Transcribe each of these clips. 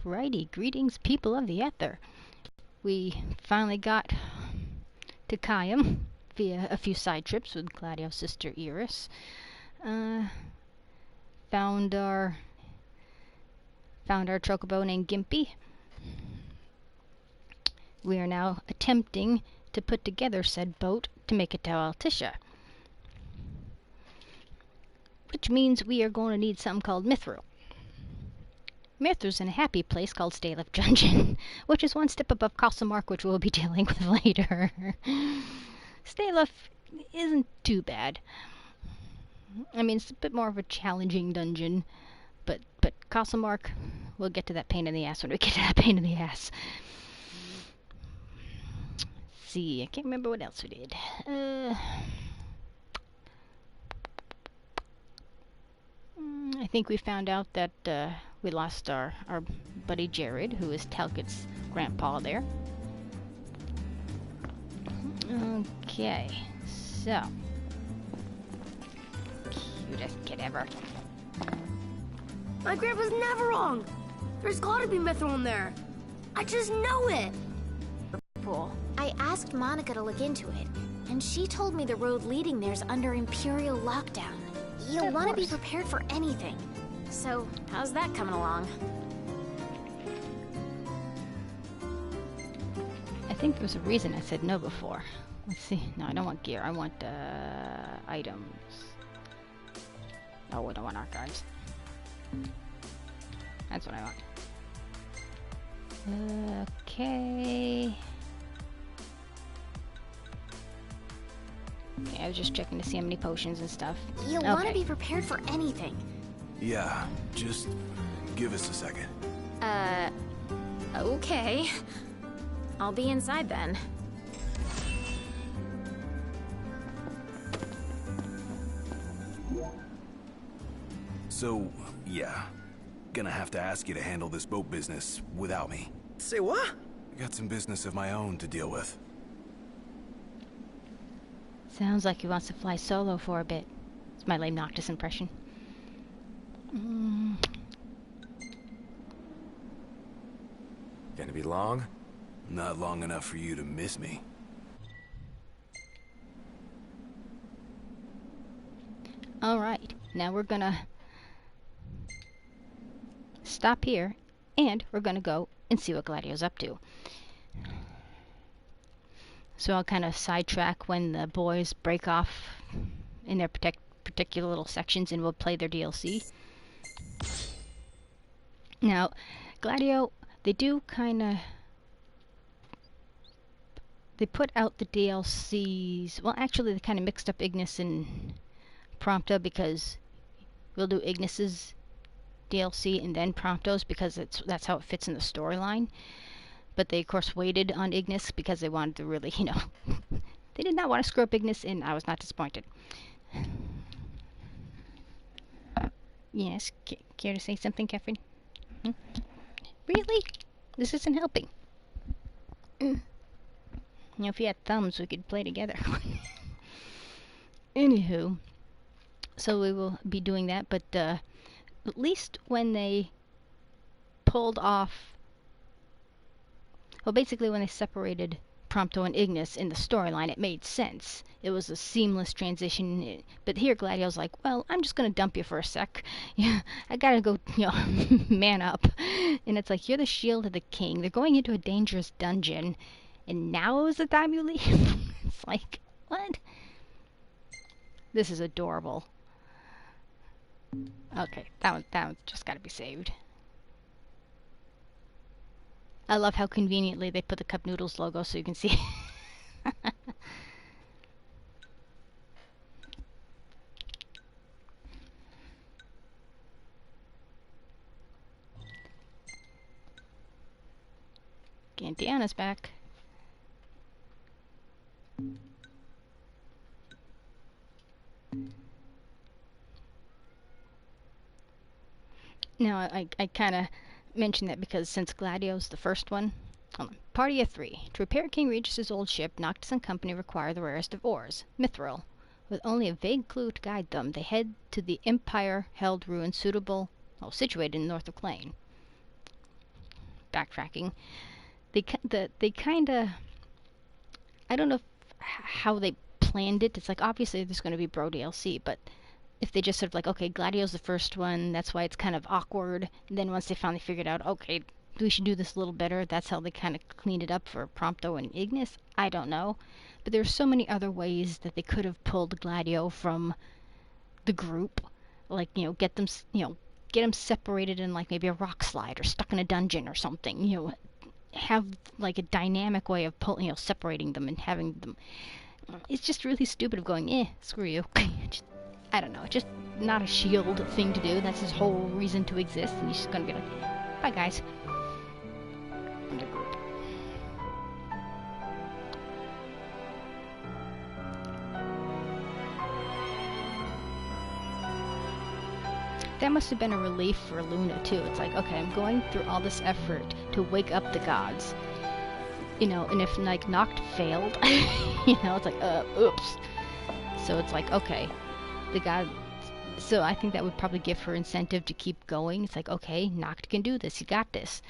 Alrighty, greetings people of the ether. We finally got to Kayam via a few side trips with Gladio's sister Iris. Found our chocobo named Gimpy. We are now attempting to put together said boat to make it to Altisha. Which means we are going to need something called Mithril. Mithril's in a happy place called Staelif Dungeon, which is one step above Castlemark, which we'll be dealing with later. Staelif isn't too bad. I mean, it's a bit more of a challenging dungeon, but Castlemark, we'll get to that pain in the ass when we get to that pain in the ass. Let's see, I can't remember what else we did. I think we found out that we lost our buddy Jared, who is Talcot's grandpa there. Okay, so. Cutest kid ever. My grandpa's never wrong. There's gotta be mithril in there. I just know it. Fool. I asked Monica to look into it, and she told me the road leading there's under Imperial lockdown. You'll want to be prepared for anything. So, how's that coming along? I think there's a reason I said no before. Let's see. No, I don't want gear. I want items. Oh, we don't want archives. That's what I want. Okay. Yeah, I was just checking to see how many potions and stuff. You'll want to be prepared for anything. Yeah, just give us a second. Okay. I'll be inside then. So, yeah. Gonna have to ask you to handle this boat business without me. Say what? I got some business of my own to deal with. Sounds like he wants to fly solo for a bit. It's my lame Noctis impression. Gonna be long? Not long enough for you to miss me. Alright, now we're gonna stop here, and we're gonna go and see what Gladio's up to. So I'll kind of sidetrack when the boys break off in their particular little sections and we'll play their DLC. Now, Gladio, they do kind of... They put out the DLCs... Well, actually, they kind of mixed up Ignis and Prompto because we'll do Ignis's DLC and then Prompto's because that's how it fits in the storyline. But they, of course, waited on Ignis because they wanted to really, you know... they did not want to screw up Ignis, and I was not disappointed. Yes, care to say something, Catherine? Hmm? Really? This isn't helping. You know, if you had thumbs, we could play together. Anywho, so we will be doing that, but at least when they pulled off... Well, basically when they separated Prompto and Ignis in the storyline, it made sense. It was a seamless transition. But here Gladio's like, well, I'm just going to dump you for a sec. Yeah, I gotta go, you know, man up. And it's like, you're the shield of the king. They're going into a dangerous dungeon. And now is the time you leave? It's like, what? This is adorable. Okay, that one's just gotta be saved. I love how conveniently they put the Cup Noodles logo so you can see. Gantiana's back. Now, I kind of mention that because since Gladio's the first one, party of 3. To repair King Regis's old ship, Noctis and company require the rarest of ores, Mithril. With only a vague clue to guide them, they head to the Empire-held ruin situated in north of Clane. backtracking. They kind of, I don't know how they planned it. It's like, obviously there's going to be Bro DLC, but if they just sort of like, okay, Gladio's the first one, that's why it's kind of awkward. And then once they finally figured out, okay, we should do this a little better, that's how they kind of cleaned it up for Prompto and Ignis. I don't know. But there's so many other ways that they could have pulled Gladio from the group. Like, get them, get them separated in like maybe a rock slide or stuck in a dungeon or something. Have like a dynamic way of separating them and having them. It's just really stupid of going, screw you. I don't know, just not a shield thing to do. That's his whole reason to exist, and he's just gonna be like, bye guys. From the group. That must have been a relief for Luna too. It's like, okay, I'm going through all this effort to wake up the gods. And if like Noct failed, it's like, oops. So it's like, okay, the god. So I think that would probably give her incentive to keep going. It's like, okay, Noct can do this. He got this.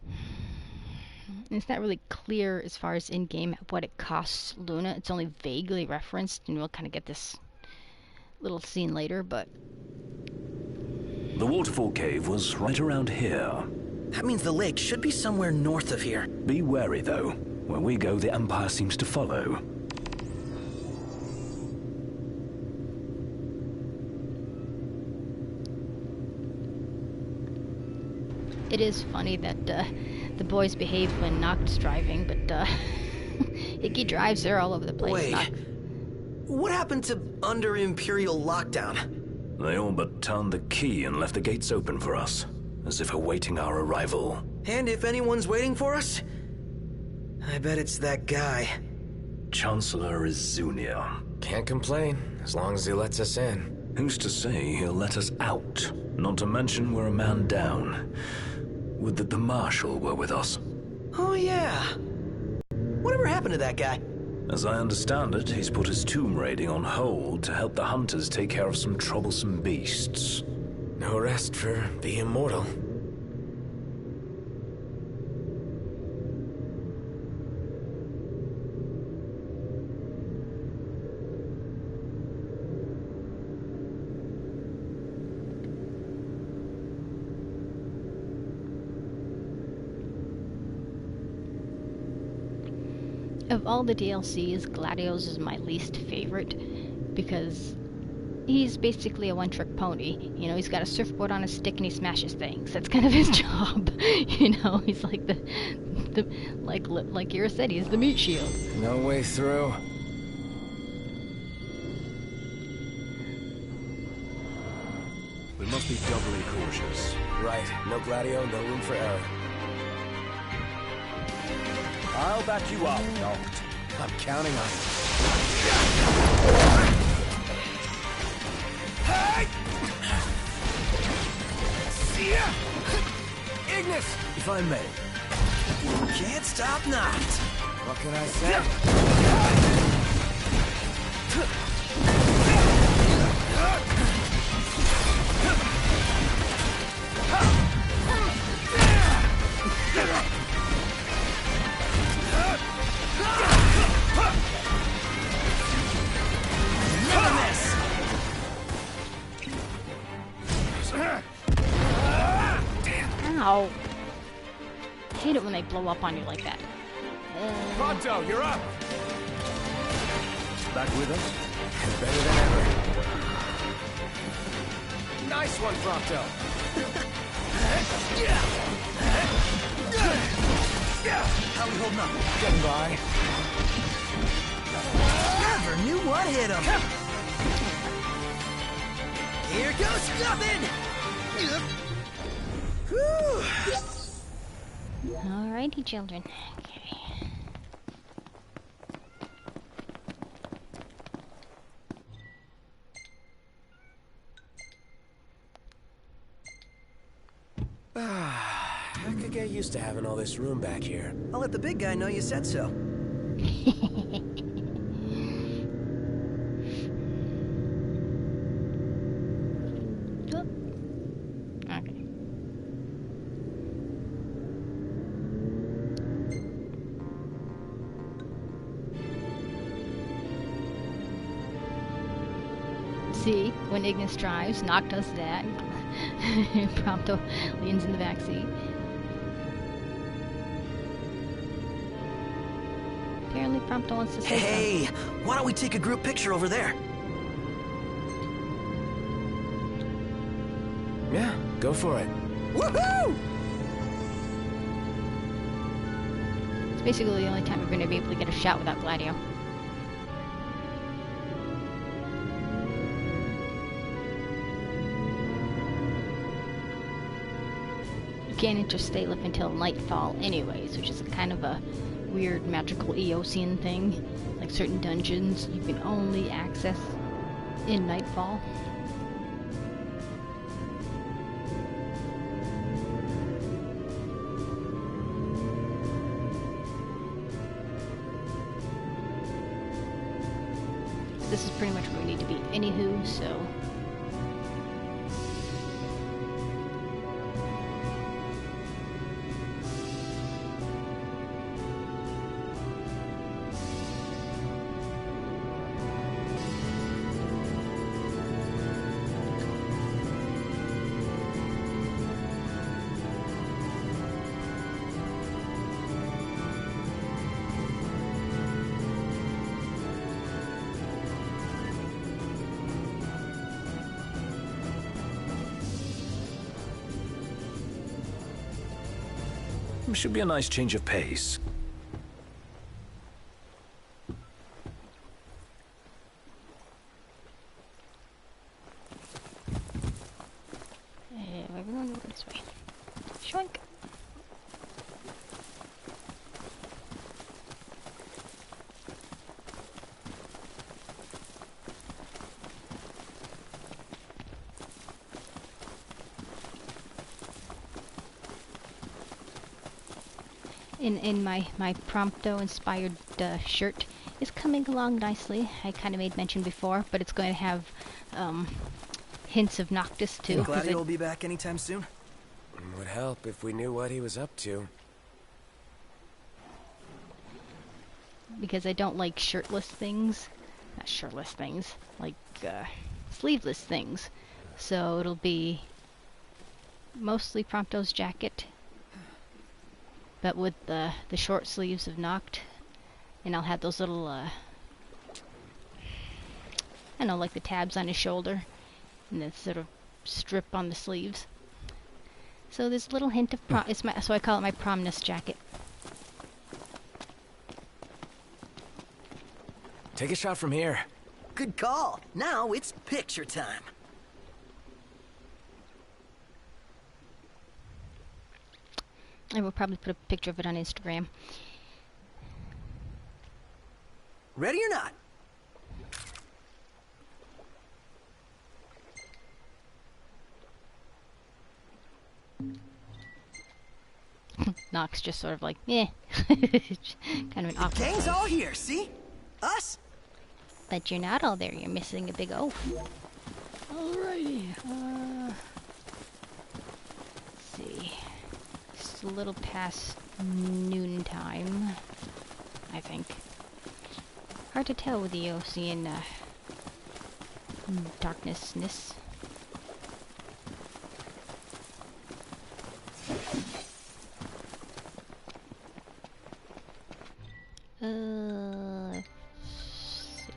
And it's not really clear as far as in-game what it costs Luna. It's only vaguely referenced, and we'll kind of get this little scene later, but... The waterfall cave was right around here. That means the lake should be somewhere north of here. Be wary, though. Where we go, the Empire seems to follow. It is funny that the boys behave when Noct's driving, but Icky drives her all over the place. Wait, what happened to under Imperial lockdown? They all but turned the key and left the gates open for us, as if awaiting our arrival. And if anyone's waiting for us, I bet it's that guy. Chancellor Izunia. Can't complain, as long as he lets us in. Who's to say he'll let us out? Not to mention we're a man down. Would that the Marshal were with us. Oh yeah. Whatever happened to that guy? As I understand it, he's put his tomb raiding on hold to help the hunters take care of some troublesome beasts. No rest for the immortal. Of all the DLCs, Gladio's is my least favorite, because he's basically a one-trick pony. He's got a surfboard on a stick and he smashes things. That's kind of his job. He's like like Kira said, he's the meat shield. No way through. We must be doubly cautious. Right, no Gladio, no room for error. I'll back you up, Noct. I'm counting on it. Hey! See ya! Ignis, If I may. can't stop Noct. What can I say? Never miss. Ow. I hate it when they blow up on you like that. Pronto, you're up! Back with us? Better than ever. Nice one, Pronto. How we holding up? Getting by. Never knew what hit him. Here goes nothing. Whew. Alrighty, children. Okay. I could get used to having all this room back here. I'll let the big guy know you said so. Oh. Okay. See, when Ignis drives, Noct does that. Prompto leans in the backseat. Apparently Prompto wants to say Hey, something. why don't we take a group picture over there? Yeah, go for it. Woohoo! It's basically the only time we're going to be able to get a shot without Gladio. You can't interstay live until nightfall anyways, which is a kind of a weird magical Eosian thing. Like certain dungeons you can only access in nightfall. This is pretty much where we need to be anywho, so... Should be a nice change of pace. We're going to go this way. Shoink! In my Prompto inspired shirt is coming along nicely. I kind of made mention before, but it's going to have hints of Noctis too. Think Gladio will be back anytime soon? Would help if we knew what he was up to. Because I don't like shirtless things. Not shirtless things. Like sleeveless things. So it'll be mostly Prompto's jacket, but with the short sleeves of Noct, and I'll have those little, I don't know, like the tabs on his shoulder, and that sort of strip on the sleeves. So there's a little hint of so I call it my Promnus jacket. Take a shot from here. Good call. Now it's picture time. I will probably put a picture of it on Instagram. Ready or not? Nox just sort of like, eh. Kind of an awkward. Gang's all here, see? Us? But you're not all there. You're missing a big oaf. Alrighty. Let's see. It's a little past noon time, I think. Hard to tell with the Eosian darknessness. Let's see.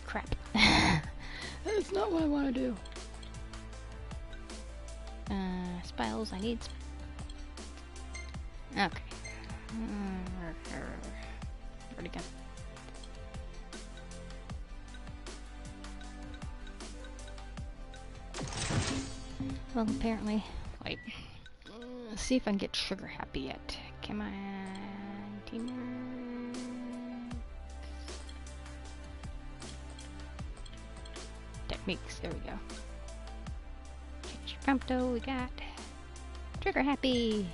Crap. That's not what I want to do. Spells, I need... Okay. Where'd it go? Well, apparently... Wait. Let's see if I can get trigger happy yet. Come on, teamwork. Techniques, there we go. Prompto, we got Trigger Happy.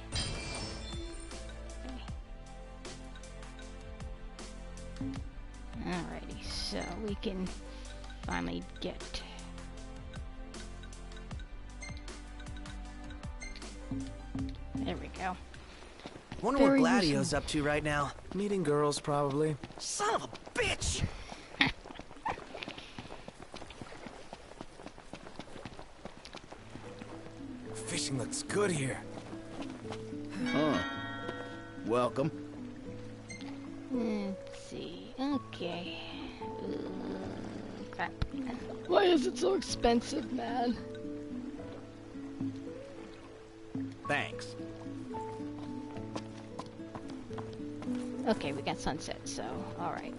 Alrighty, so we can finally get... There we go. Wonder Very what Gladio's useful. up to right now. Meeting girls, probably. Son of a bitch! Fishing looks good here. Huh. Welcome. Let's see. Okay. Crap. Why is it so expensive, man? Thanks. Okay, we got sunset, so alright.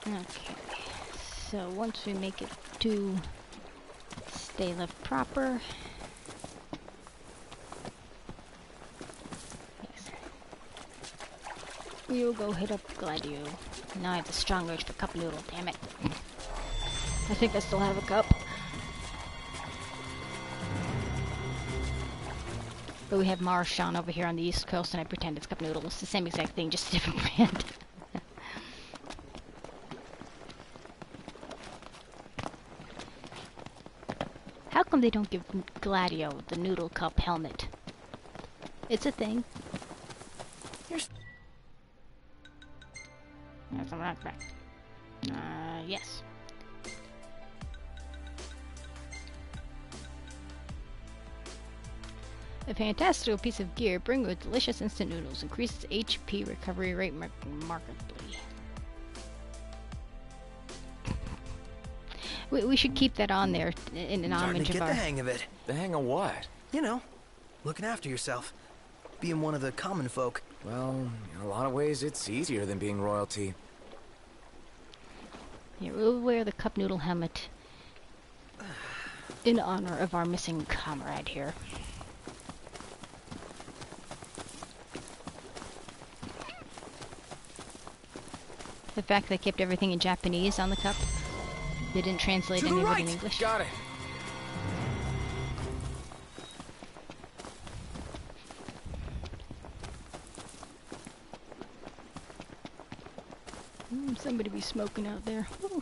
Okay, so once we make it to stay left proper, yes, we will go hit up Gladio. Now I have the strong urge for cup noodle, damn it. I think I still have a cup. But we have Marshawn over here on the East Coast, and I pretend it's cup noodle. It's the same exact thing, just a different brand. How come they don't give Gladio the noodle cup helmet? It's a thing. There's some back. Yes. A fantastical piece of gear, bring with delicious instant noodles, increases HP recovery rate markedly. We should keep that on there in an Starting homage to of get our... the hang of it. The hang of what? You know, looking after yourself. Being one of the common folk. Well, in a lot of ways, it's easier than being royalty. Yeah, we'll wear the cup noodle helmet in honor of our missing comrade here. The fact they kept everything in Japanese on the cup. They didn't translate any of it in English. Got it. Somebody be smoking out there. Woo.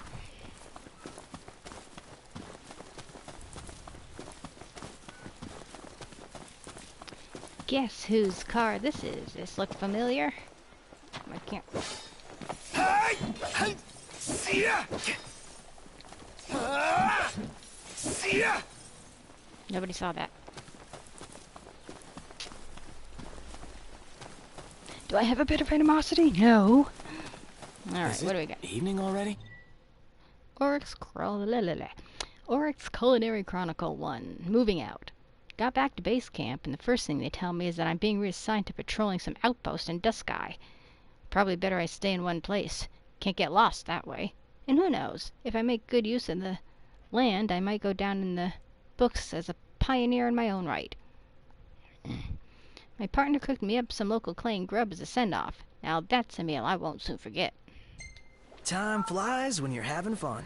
Guess whose car this is? This look familiar? I can't. Nobody saw that. Do I have a bit of animosity? No. Alright, what do we got? Evening already? Oryx Culinary Chronicle 1. Moving out. Got back to base camp, and the first thing they tell me is that I'm being reassigned to patrolling some outpost in Dusky. Probably better I stay in one place. Can't get lost that way. And who knows, if I make good use of the land, I might go down in the books as a pioneer in my own right. My partner cooked me up some local clay and grub as a send-off. Now that's a meal I won't soon forget. Time flies when you're having fun.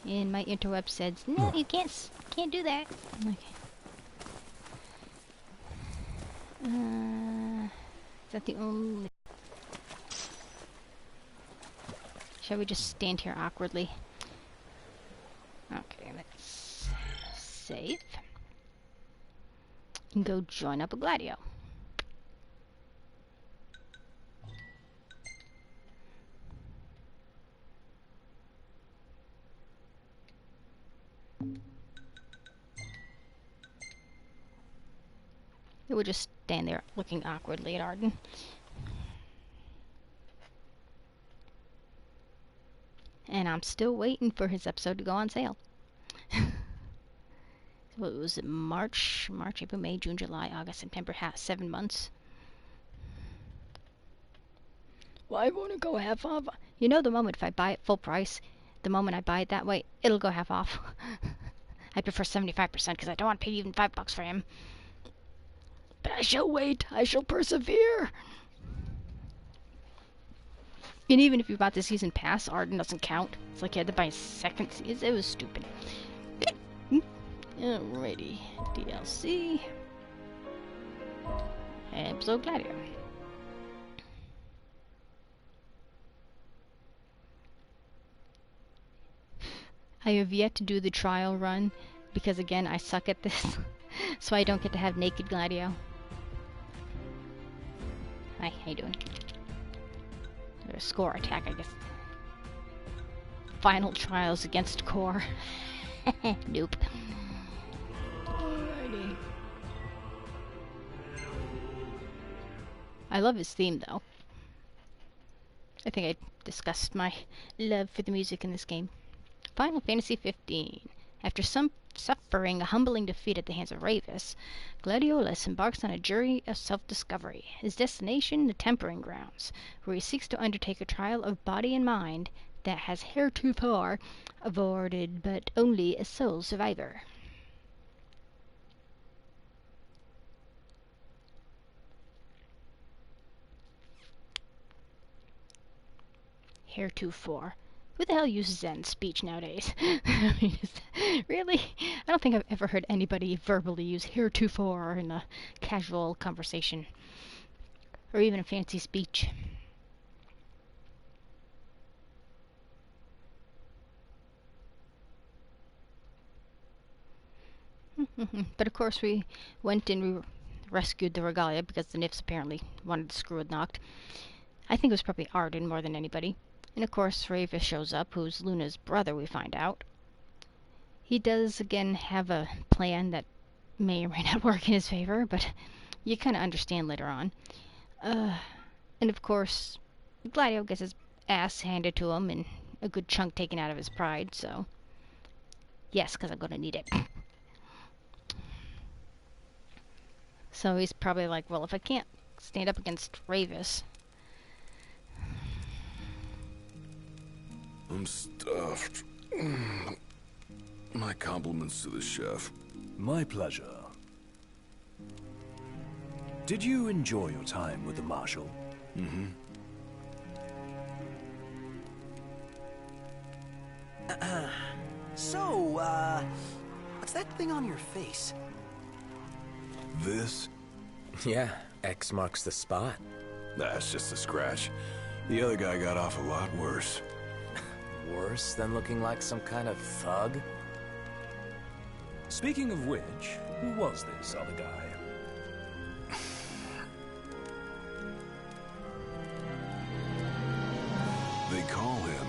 And my interweb says, no, you can't do that. Okay. Is that the only... Shall we just stand here awkwardly? Okay, let's save. And go join up a Gladio. It would just stand there looking awkwardly at Arden. And I'm still waiting for his episode to go on sale. What was it? March, April, May, June, July, August, September, 7 months. Why won't it go half off? You know, the moment if I buy it full price, the moment I buy it that way, it'll go half off. I prefer 75% because I don't want to pay even $5 for him. But I shall wait. I shall persevere. And even if you bought the season pass, Arden doesn't count. It's like you had to buy a second season. It was stupid. Alrighty. DLC. Episode Gladio. I have yet to do the trial run because, again, I suck at this. So I don't get to have naked Gladio. Hi, how you doing? A score attack, I guess. Final trials against core. Nope. Alrighty. I love his theme, though. I think I discussed my love for the music in this game. Final Fantasy 15. After suffering a humbling defeat at the hands of Ravis, Gladiolus embarks on a journey of self-discovery. His destination, the Tempering Grounds, where he seeks to undertake a trial of body and mind that has heretofore avoided but only a sole survivor. Heretofore. Who the hell uses that in speech nowadays? I mean, really? I don't think I've ever heard anybody verbally use heretofore in a casual conversation. Or even a fancy speech. But of course we went and we rescued the Regalia because the Nifs apparently wanted to screw with Noct. I think it was probably Arden more than anybody. And of course, Ravis shows up, who's Luna's brother, we find out. He does, again, have a plan that may or may not work in his favor, but you kind of understand later on. And of course, Gladio gets his ass handed to him and a good chunk taken out of his pride, so... Yes, because I'm going to need it. So he's probably like, well, if I can't stand up against Ravis... I'm stuffed. My compliments to the chef. My pleasure. Did you enjoy your time with the Marshal? Mm-hmm. So, what's that thing on your face? This? Yeah, X marks the spot. That's just a scratch. The other guy got off a lot worse. Worse than looking like some kind of thug? Speaking of which, who was this other guy? They call him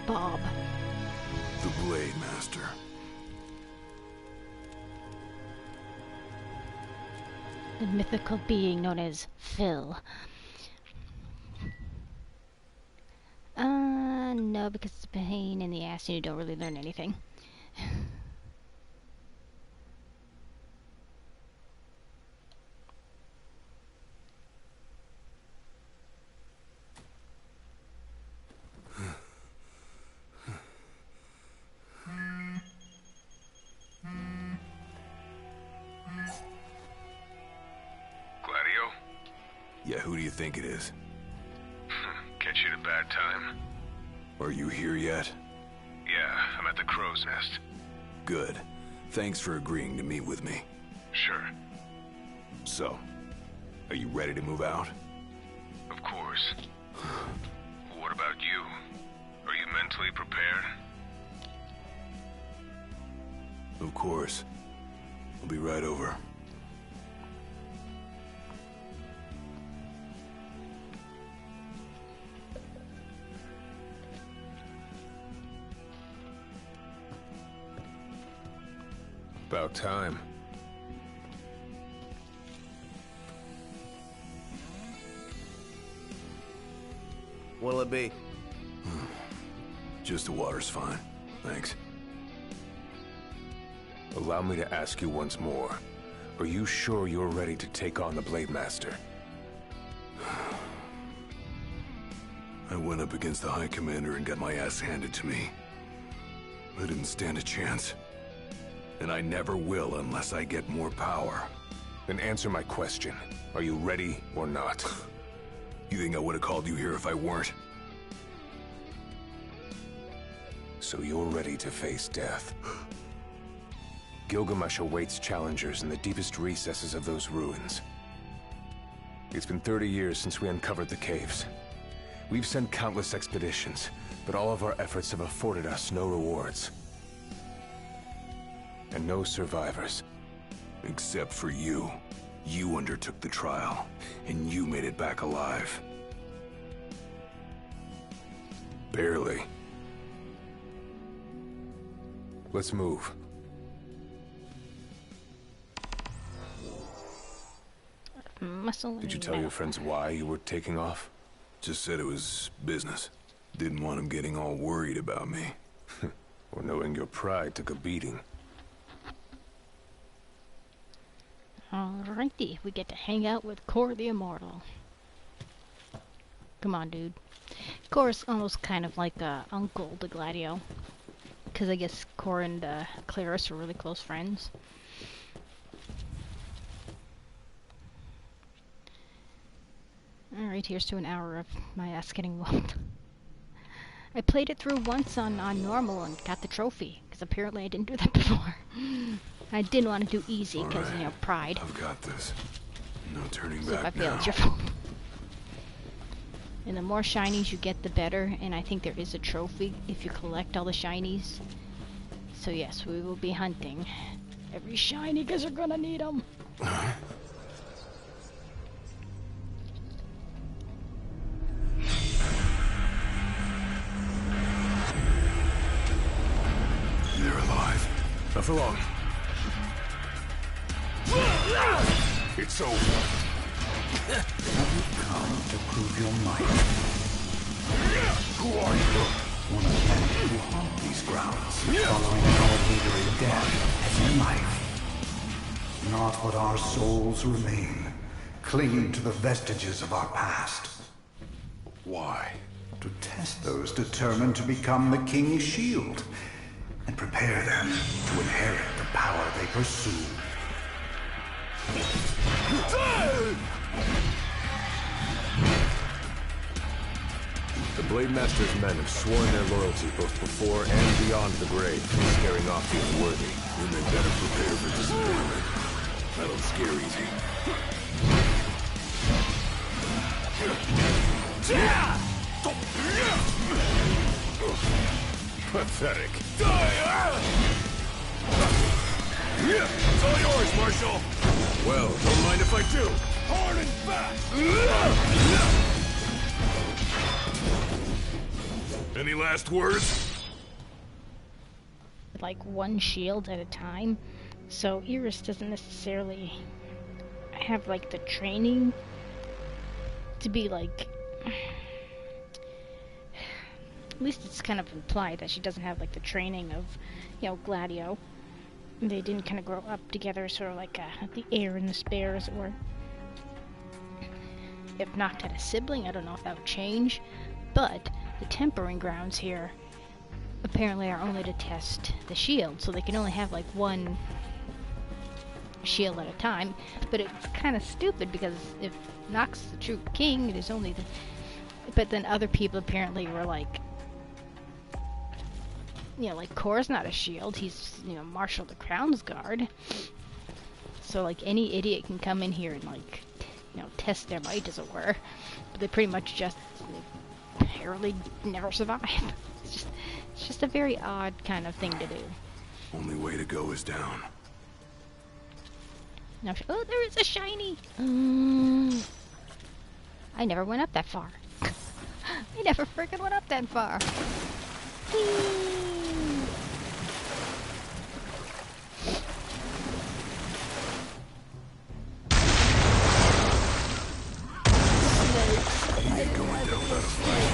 Bob. the Blade Master. The mythical being known as Phil. No, because it's a pain in the ass and you don't really learn anything. Gladio? Yeah, who do you think it is? Catch you at a bad time? Are you here yet? Yeah, I'm at the Crow's Nest. Good. Thanks for agreeing to meet with me. Sure. So, are you ready to move out? Of course. What about you? Are you mentally prepared? Of course. I'll be right over. About time. What'll it be? Just the water's fine. Thanks. Allow me to ask you once more. Are you sure you're ready to take on the Blade Master? I went up against the High Commander and got my ass handed to me. I didn't stand a chance. And I never will unless I get more power. Then answer my question. Are you ready or not? You think I would have called you here if I weren't? So you're ready to face death. Gilgamesh awaits challengers in the deepest recesses of those ruins. It's been 30 years since we uncovered the caves. We've sent countless expeditions, but all of our efforts have afforded us no rewards. And no survivors. Except for you. You undertook the trial, and you made it back alive. Barely. Let's move. Muscle. Did you tell your friends why you were taking off? Just said it was business. Didn't want them getting all worried about me. Or knowing your pride took a beating. Alrighty, we get to hang out with Cor the Immortal. Come on, dude. Cor's almost kind of like uncle to Gladio. Because I guess Cor and Claris are really close friends. Alright, here's to an hour of my ass getting whooped. I played it through once on normal and got the trophy, because apparently I didn't do that before. I didn't want to do easy, because, you know, pride. I've got this. No turning So if I back fail, now. it's your fault. And the more shinies you get, the better, and I think there is a trophy if you collect all the shinies. So yes, we will be hunting every shiny, because we're gonna need them. They're alive. Not for long. It's over. Have you come to prove your might? Who are you? One of the men who haunt these grounds, following our leader in death and in life. Not what our souls remain, clinging to the vestiges of our past. Why? To test those determined to become the King's shield, and prepare them to inherit the power they pursue. The Blade Master's men have sworn their loyalty both before and beyond the grave, scaring off the unworthy. Then they better prepare for disappointment. That'll scare easy. Pathetic. It's all yours, Marshal! Well, don't mind if I do. Hard and fast! Any last words? Like one shield at a time. So Iris doesn't necessarily have like the training to be like, at least it's kind of implied that she doesn't have like the training of, you know, Gladio. They didn't kind of grow up together, sort of like the heir and the spare, as it were. If Noct had a sibling, I don't know if that would change, but the tempering grounds here apparently are only to test the shield, so they can only have like one shield at a time. But it's kind of stupid, because if Noct's the true king, it is only the... But then other people apparently were like, you know, like Cor's not a shield, he's, you know, Marshal the Crown's Guard. So like any idiot can come in here and like, you know, test their might, as it were. But they pretty much just apparently never survive. It's just a very odd kind of thing to do. Only way to go is down. Now, oh, there is a shiny! I never went up that far. I never freaking went up that far. Whee! You ain't going down without a fight.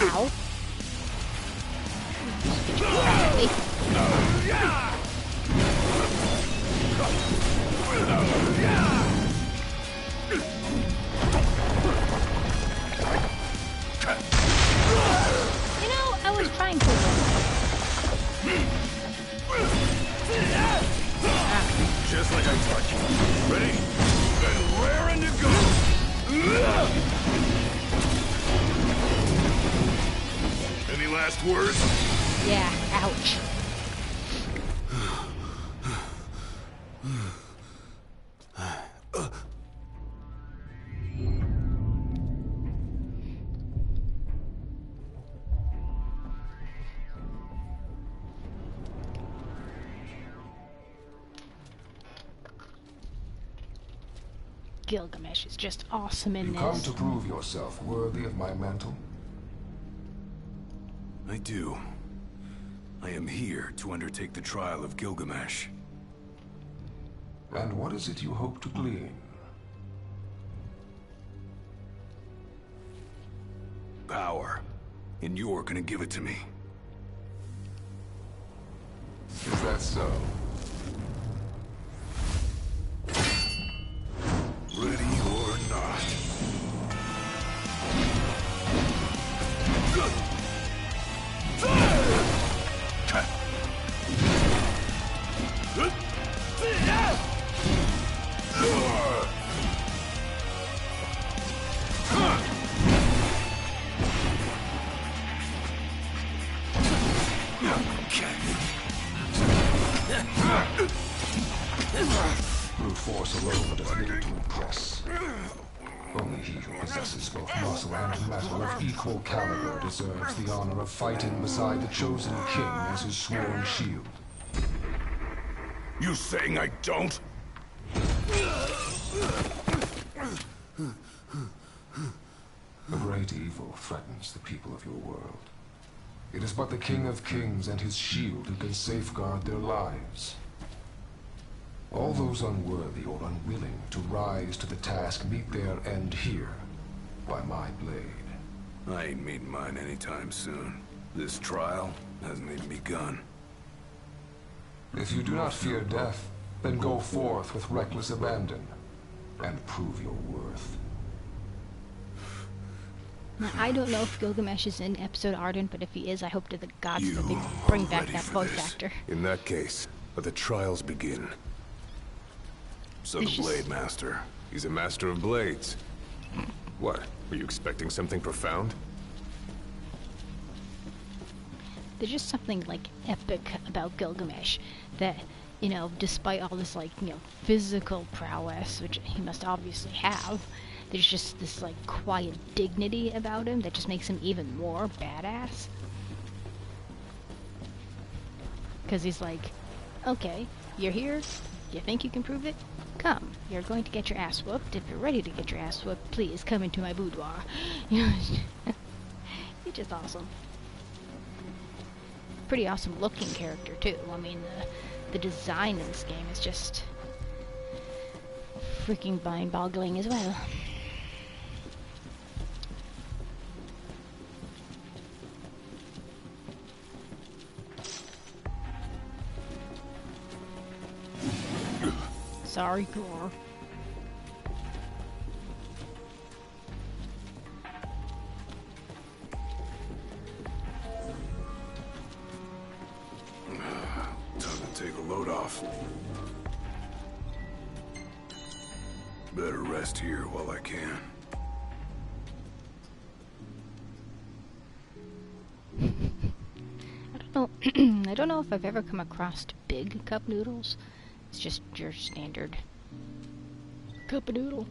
Ow. Hey. You know, I was trying to. Just like I taught you. Ready? And raring to go. Any last words? Yeah, ouch. Gilgamesh is just awesome in You this. come to prove yourself worthy of my mantle? I do. I am here to undertake the trial of Gilgamesh. And what is it you hope to glean? Power. And you're gonna give it to me. Is that so? Ready or not. Brute force alone does little to impress. Only he who possesses both muscle and metal of equal caliber deserves the honor of fighting beside the chosen king as his sworn shield. You saying I don't? A great evil threatens the people of your world. It is but the King of Kings and his shield who can safeguard their lives. All those unworthy or unwilling to rise to the task meet their end here, by my blade. I ain't meeting mine anytime soon. This trial hasn't even begun. If you do not fear death, then go forth with reckless abandon, and prove your worth. Now, I don't know if Gilgamesh is in episode Arden, but if he is, I hope to the gods that they bring back that voice actor. In that case, let the trials begin. So the Blade Master. He's a master of blades. What? Were you expecting something profound? There's just something, like, epic about Gilgamesh that, you know, despite all this, like, you know, physical prowess, which he must obviously have, there's just this, like, quiet dignity about him that just makes him even more badass. Because he's like, okay, you're here, you think you can prove it? Come, you're going to get your ass whooped. If you're ready to get your ass whooped, please come into my boudoir. You know, he's just awesome. Pretty awesome looking character too. I mean, the design in this game is just freaking mind-boggling as well. Sorry, Gore. Time to take a load off. Better rest here while I can. I don't know if I've ever come across big cup noodles. It's just your standard cup of noodle.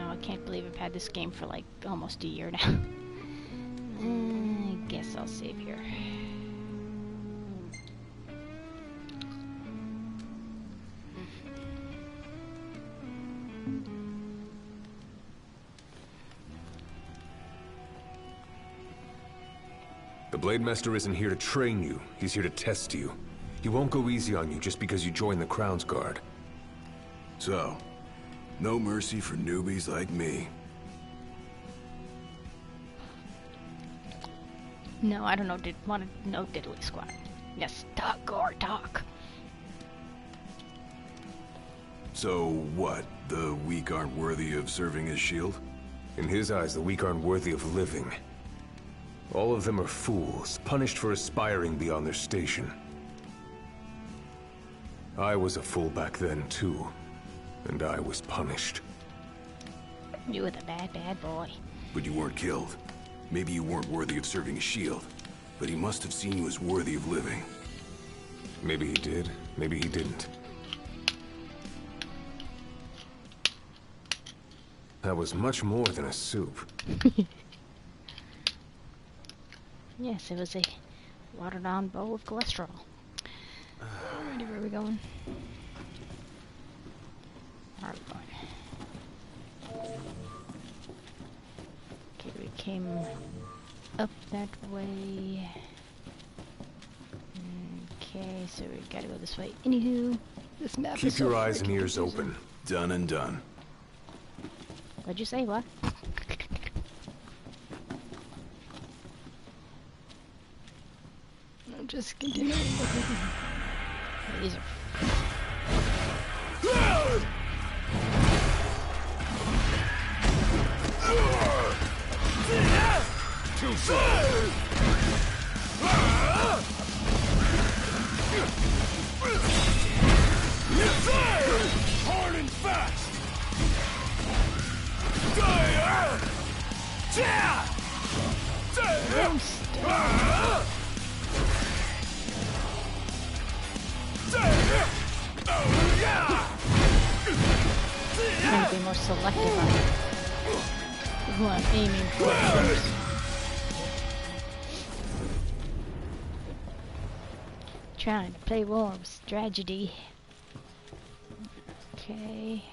I can't believe I've had this game for like almost a year now. I guess I'll save here. The Blade Master isn't here to train you, he's here to test you. He won't go easy on you just because you join the Crown's Guard. So, no mercy for newbies like me. No, I don't know. Want to know diddly squat. Yes, talk or talk. So what? The weak aren't worthy of serving as shield? In his eyes, the weak aren't worthy of living. All of them are fools, punished for aspiring beyond their station. I was a fool back then, too. And I was punished. You were the bad, bad boy. But you weren't killed. Maybe you weren't worthy of serving as shield. But he must have seen you as worthy of living. Maybe he did, maybe he didn't. That was much more than a soup. Yes, it was a watered-down bowl of cholesterol. Alrighty, where are we going? Where are we going? Okay, we came up that way. Okay, so we gotta go this way. Anywho, this map is Keep so your eyes and freaking ears confusing. open. Done and done. What'd you say? What? I'm just continuing. These are. Too far. Hard and fast. I'm gonna be more selective on who I'm aiming for. Trying to play war with strategy. Okay.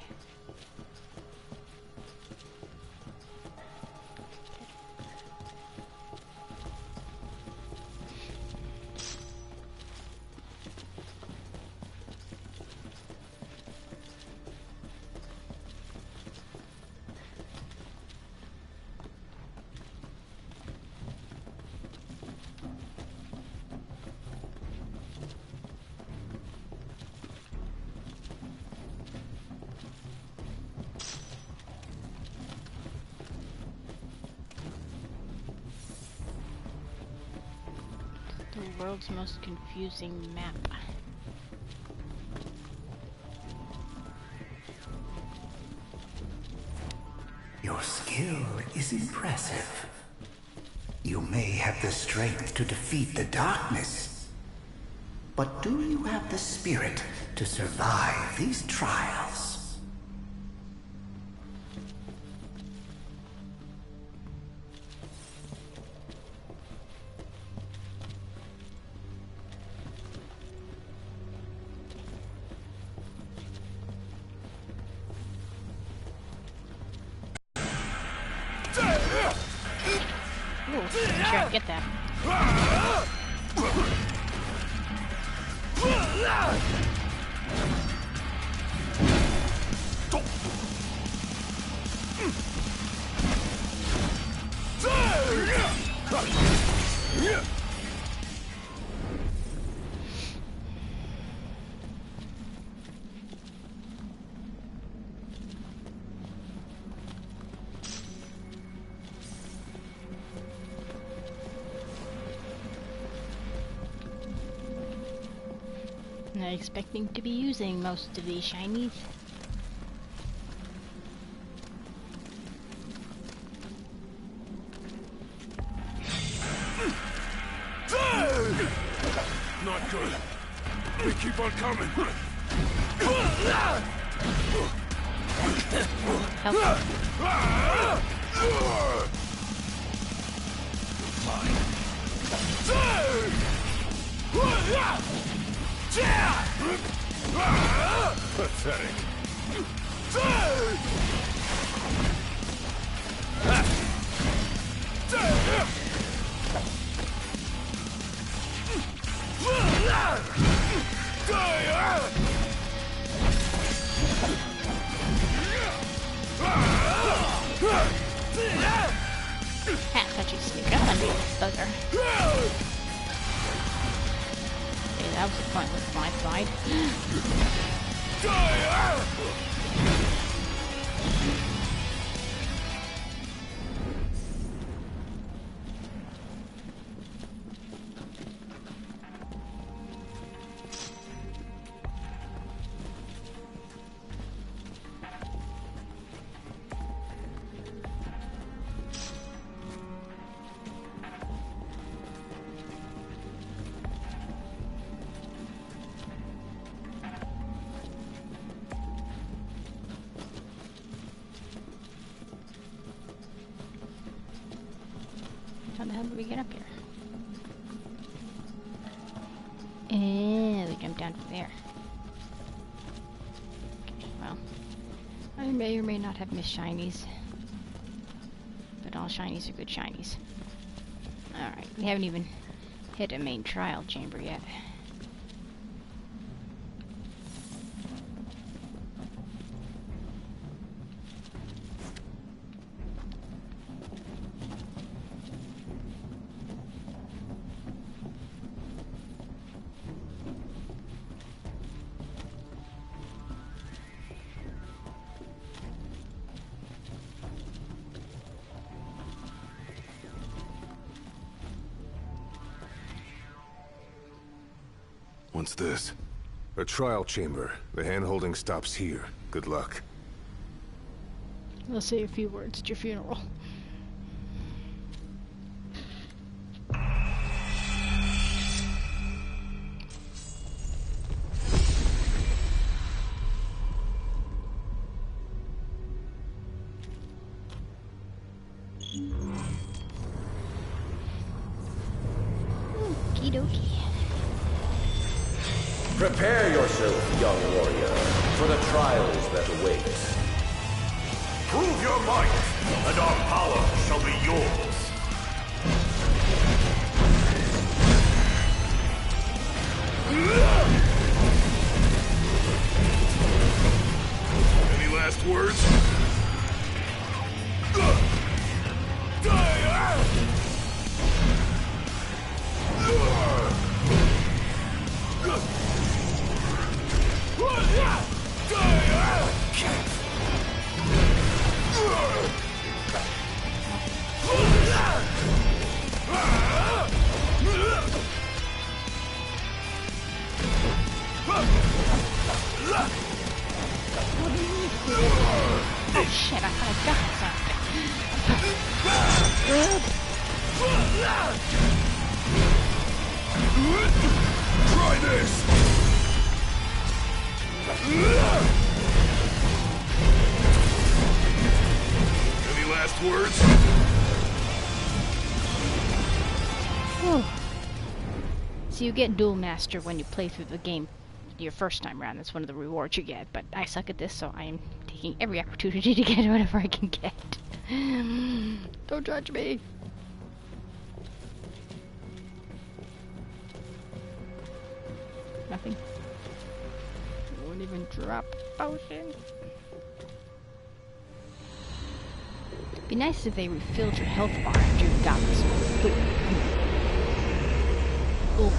The world's most confusing map. Your skill is impressive. You may have the strength to defeat the darkness, but do you have the spirit to survive these trials? Ooh, I'm sure I get that. Not expecting to be using most of these shinies. Not good. They keep on coming. Pathetic. I thought you'd sneak up on me, bugger. Okay, that was a pointless blind slide. How the hell did we get up here? And we jump down from there. Okay, well, I may or may not have missed shinies, but all shinies are good shinies. Alright, we haven't even hit a main trial chamber yet. What's this? A trial chamber. The hand-holding stops here. Good luck. I'll say a few words at your funeral. Okie dokie. Prepare yourself, young warrior, for the trials that await. Prove your might, and our power shall be yours. Any last words? Oh shit, I thought I got something. Try this! Any last words? Whew. So you get Duel Master when you play through the game your first time around. That's one of the rewards you get, but I suck at this, so I am taking every opportunity to get whatever I can get. Don't judge me. Nothing. Won't even drop potion. Be nice if they refilled your health bar after you got this one. Ooh.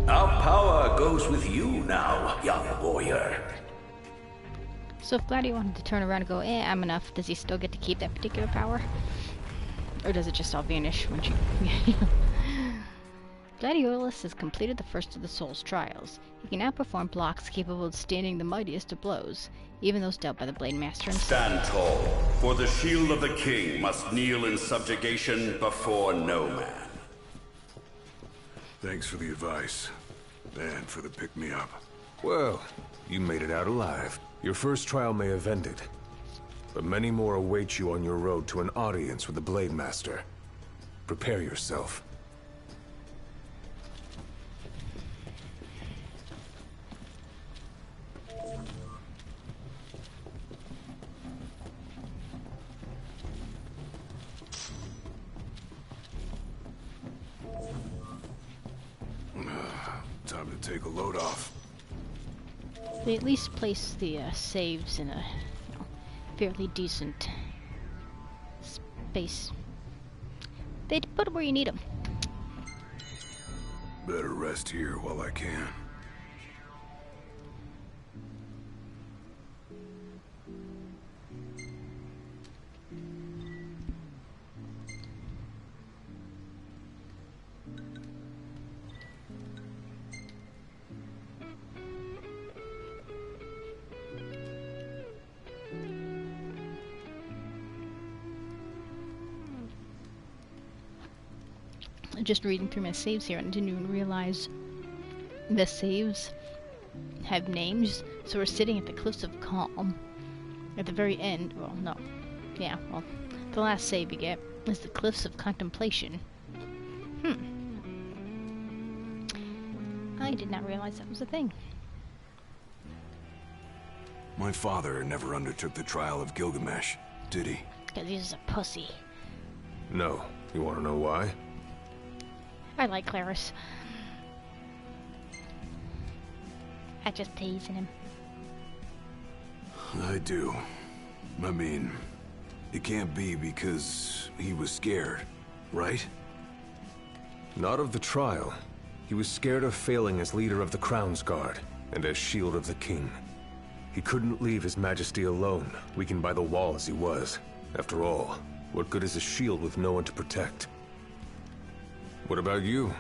Our power goes with you now, young warrior. So if Gladys wanted to turn around and go, I'm enough, does he still get to keep that particular power? Or does it just all vanish when she... Gladiolus has completed the first of the Soul's trials. He can now perform blocks capable of standing the mightiest of blows, even those dealt by the Blade Master himself. Stand tall, for the shield of the king must kneel in subjugation before no man. Thanks for the advice, and for the pick-me-up. Well, you made it out alive. Your first trial may have ended, but many more await you on your road to an audience with the Blade Master. Prepare yourself. Time to take a load off. They at least place the saves in a fairly decent space. They put them where you need them. Better rest here while I can. Just reading through my saves here, and I didn't even realize the saves have names. So we're sitting at the Cliffs of Calm. At the very end, well, no. Yeah, well, the last save you get is the Cliffs of Contemplation. I did not realize that was a thing. My father never undertook the trial of Gilgamesh, did he? Because he's a pussy. No. You want to know why? I like Claris. I just teasing him. I do. I mean, it can't be because he was scared, right? Not of the trial. He was scared of failing as leader of the Crown's Guard, and as Shield of the King. He couldn't leave His Majesty alone, weakened by the wall as he was. After all, what good is a shield with no one to protect? What about you?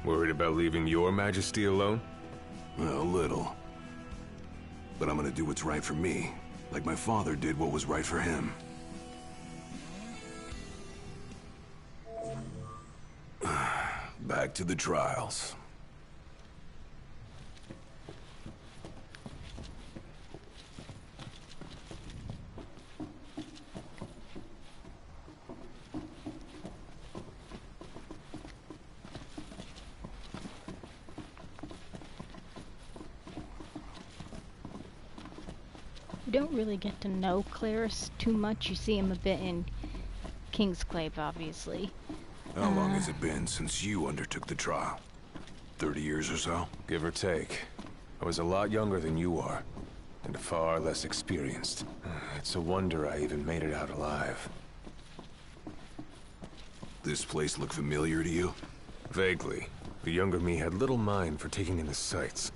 Worried about leaving your Majesty alone? Well, a little. But I'm gonna do what's right for me, like my father did what was right for him. Back to the trials. You don't really get to know Claris too much. You see him a bit in Kingsclave, obviously. How long has it been since you undertook the trial? 30 years or so? Give or take. I was a lot younger than you are, and far less experienced. It's a wonder I even made it out alive. This place look familiar to you? Vaguely. The younger me had little mind for taking in the sights.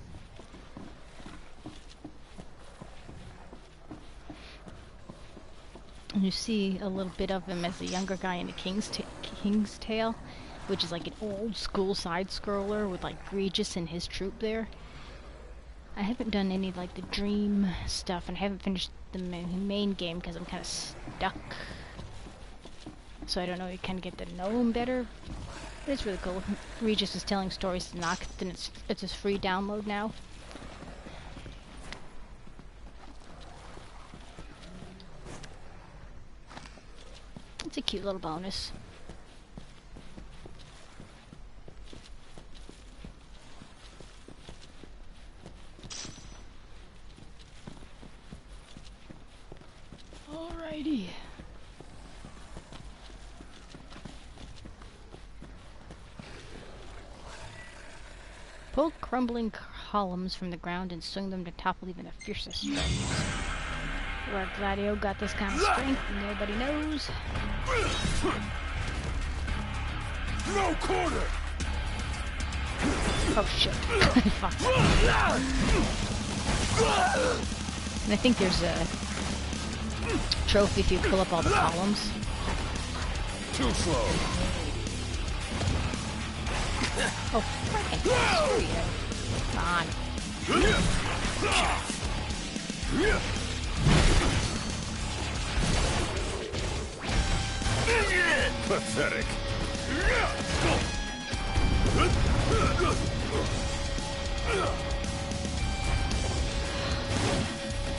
You see a little bit of him as a younger guy in the King's Tale, which is like an old school side-scroller with like Regis and his troop there. I haven't done any like the dream stuff, and I haven't finished the main game because I'm kind of stuck. So I don't know, you kind of get to know him better. But it's really cool. Regis is telling stories to Noct, and it's a free download now. It's a cute little bonus. Alrighty. Pull crumbling columns from the ground and swing them to topple even the fiercest strengths. Where Gladio got this kind of strength, nobody knows. No quarter! Oh shit. Fuck. And I think there's a trophy if you pull up all the columns. Too slow. Oh, fucking screw you. Come on. Pathetic.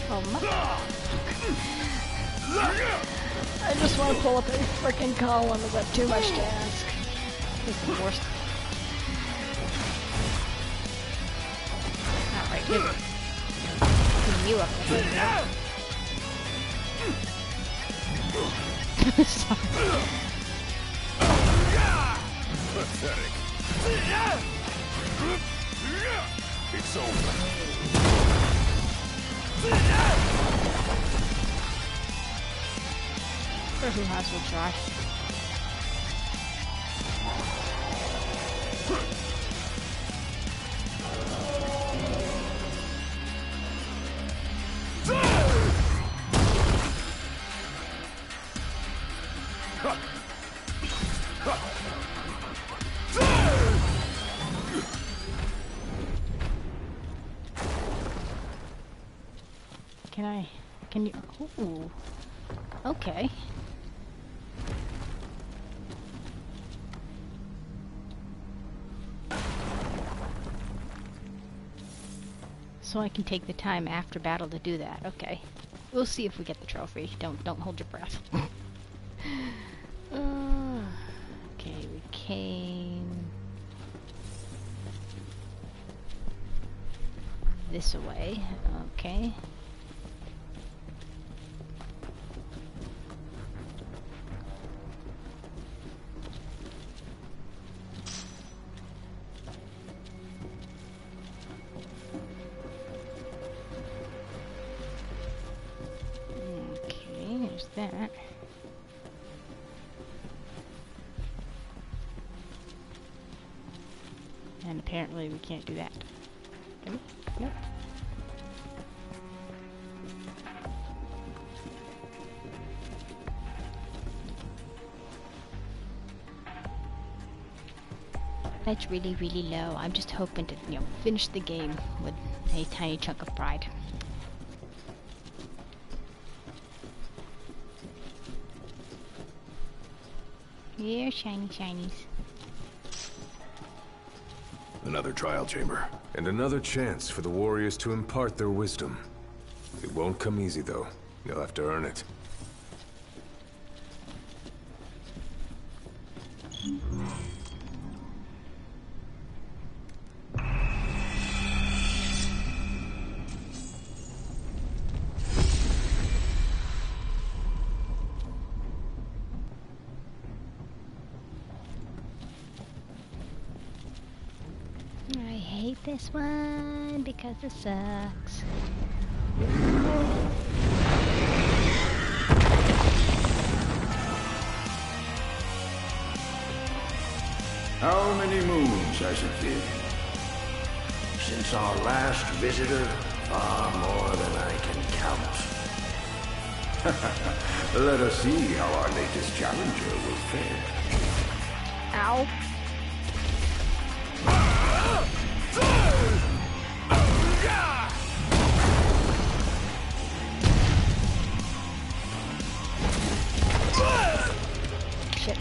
Oh my. I just want to pull up a freaking column. Is that too much to ask? This is the worst. Alright, here. You up there. Sorry. Pathetic. over. For who has will try. Can you, ooh, okay. So I can take the time after battle to do that, okay. We'll see if we get the trophy, don't hold your breath. Okay, we came this way, okay. Okay, there's that. And apparently we can't do that. Can we? Nope. That's really, really low. I'm just hoping to, you know, finish the game with a tiny chunk of pride. Here, shiny shinies. Another trial chamber. And another chance for the warriors to impart their wisdom. It won't come easy, though. You'll have to earn it. I hate this one because it sucks. How many moons has it been? Since our last visitor, far more than I can count. Let us see how our latest challenger will fare. Ow. Shit.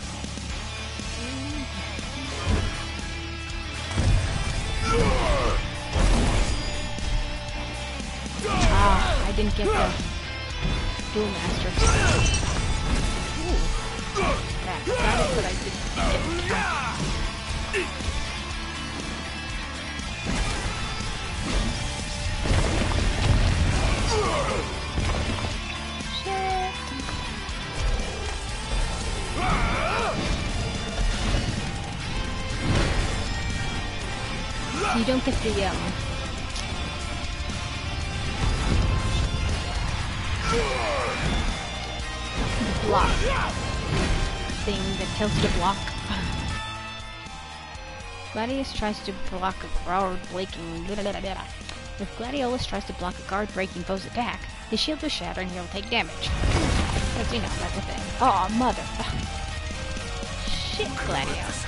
Ah, I didn't get the dual master. Ooh. Crap, got it, but I didn't count. You don't get the block thing that tells you to block. Gladius tries to block a guard-breaking. If Gladiolus tries to block a guard-breaking foe's attack, his shield will shatter and he'll take damage. Because, you know, that's a thing. Oh, mother. Shit, Gladiolus.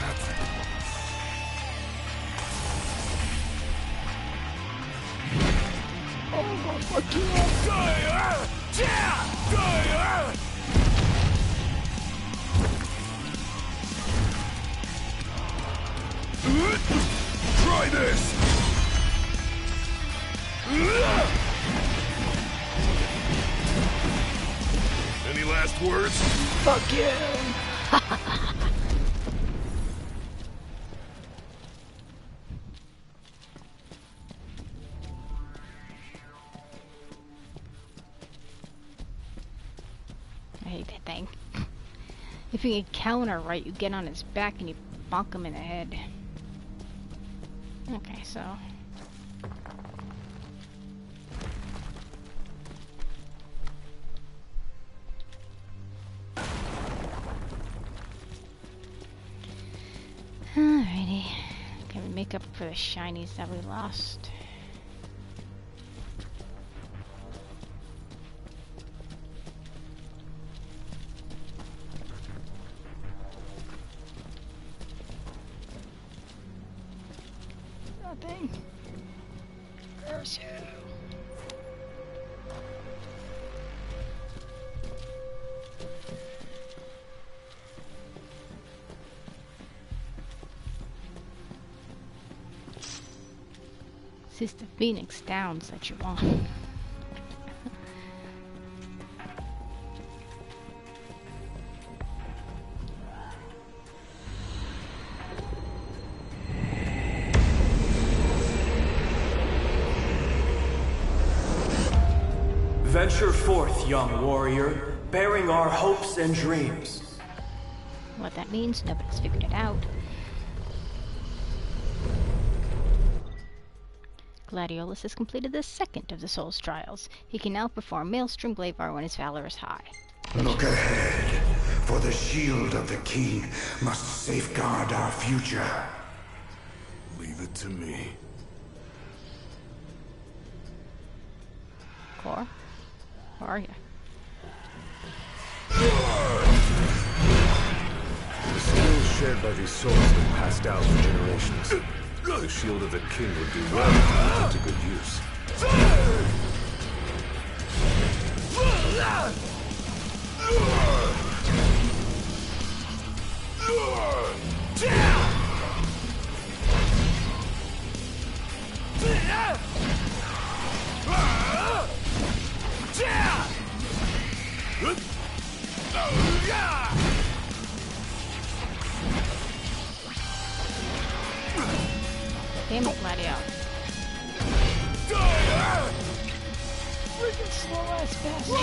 Oh, fuck you. Try this! Any last words? Fuck you! I hate that thing. If you can counter right, you get on his back and you bonk him in the head. Okay, so make up for the shinies that we lost. Nothing. Where's you? It's the Phoenix Downs that you want. Venture forth, young warrior, bearing our hopes and dreams. What that means, nobody's figured it out. Gladiolus has completed the second of the Soul's trials. He can now perform Maelstrom Glavar when his valor is high. Look ahead, for the shield of the king must safeguard our future. Leave it to me. Cor? Where are you? The skills shared by these souls have been passed down for generations. The shield of the king would do well to put to good use. Damn it, Gladio. Freaking slow ass bastard.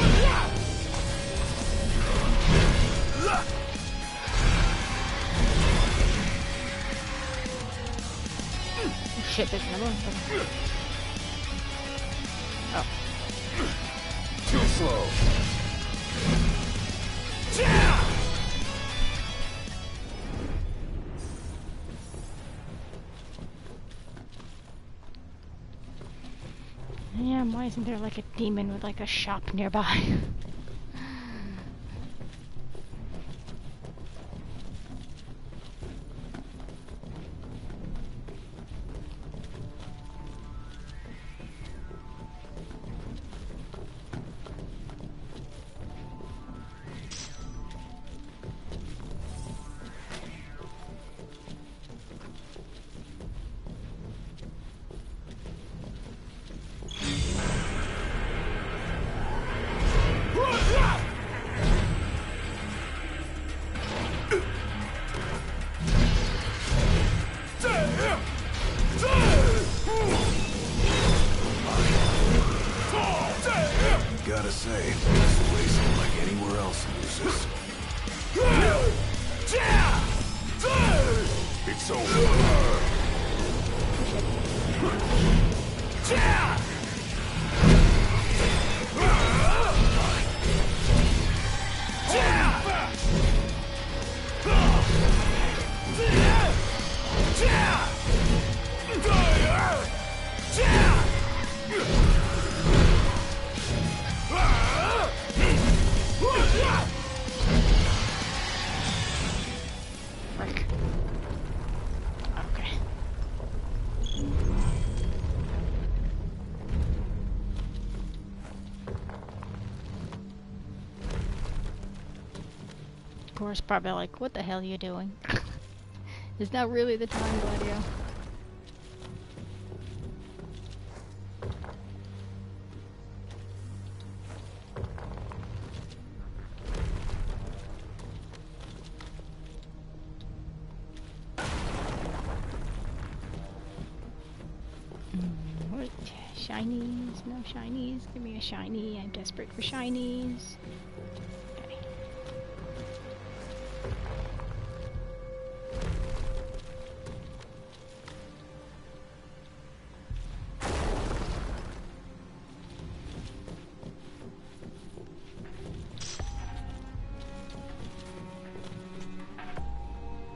Oh shit, there's another one. Oh. Too slow. Yeah, why isn't there like a demon with like a shop nearby? Gotta say, this place isn't like anywhere else in Lucis. It's over. Frick. Okay. Of course, probably like, what the hell are you doing? It's not really the time, Gladio. What? Shinies? No shinies? Give me a shiny. I'm desperate for shinies.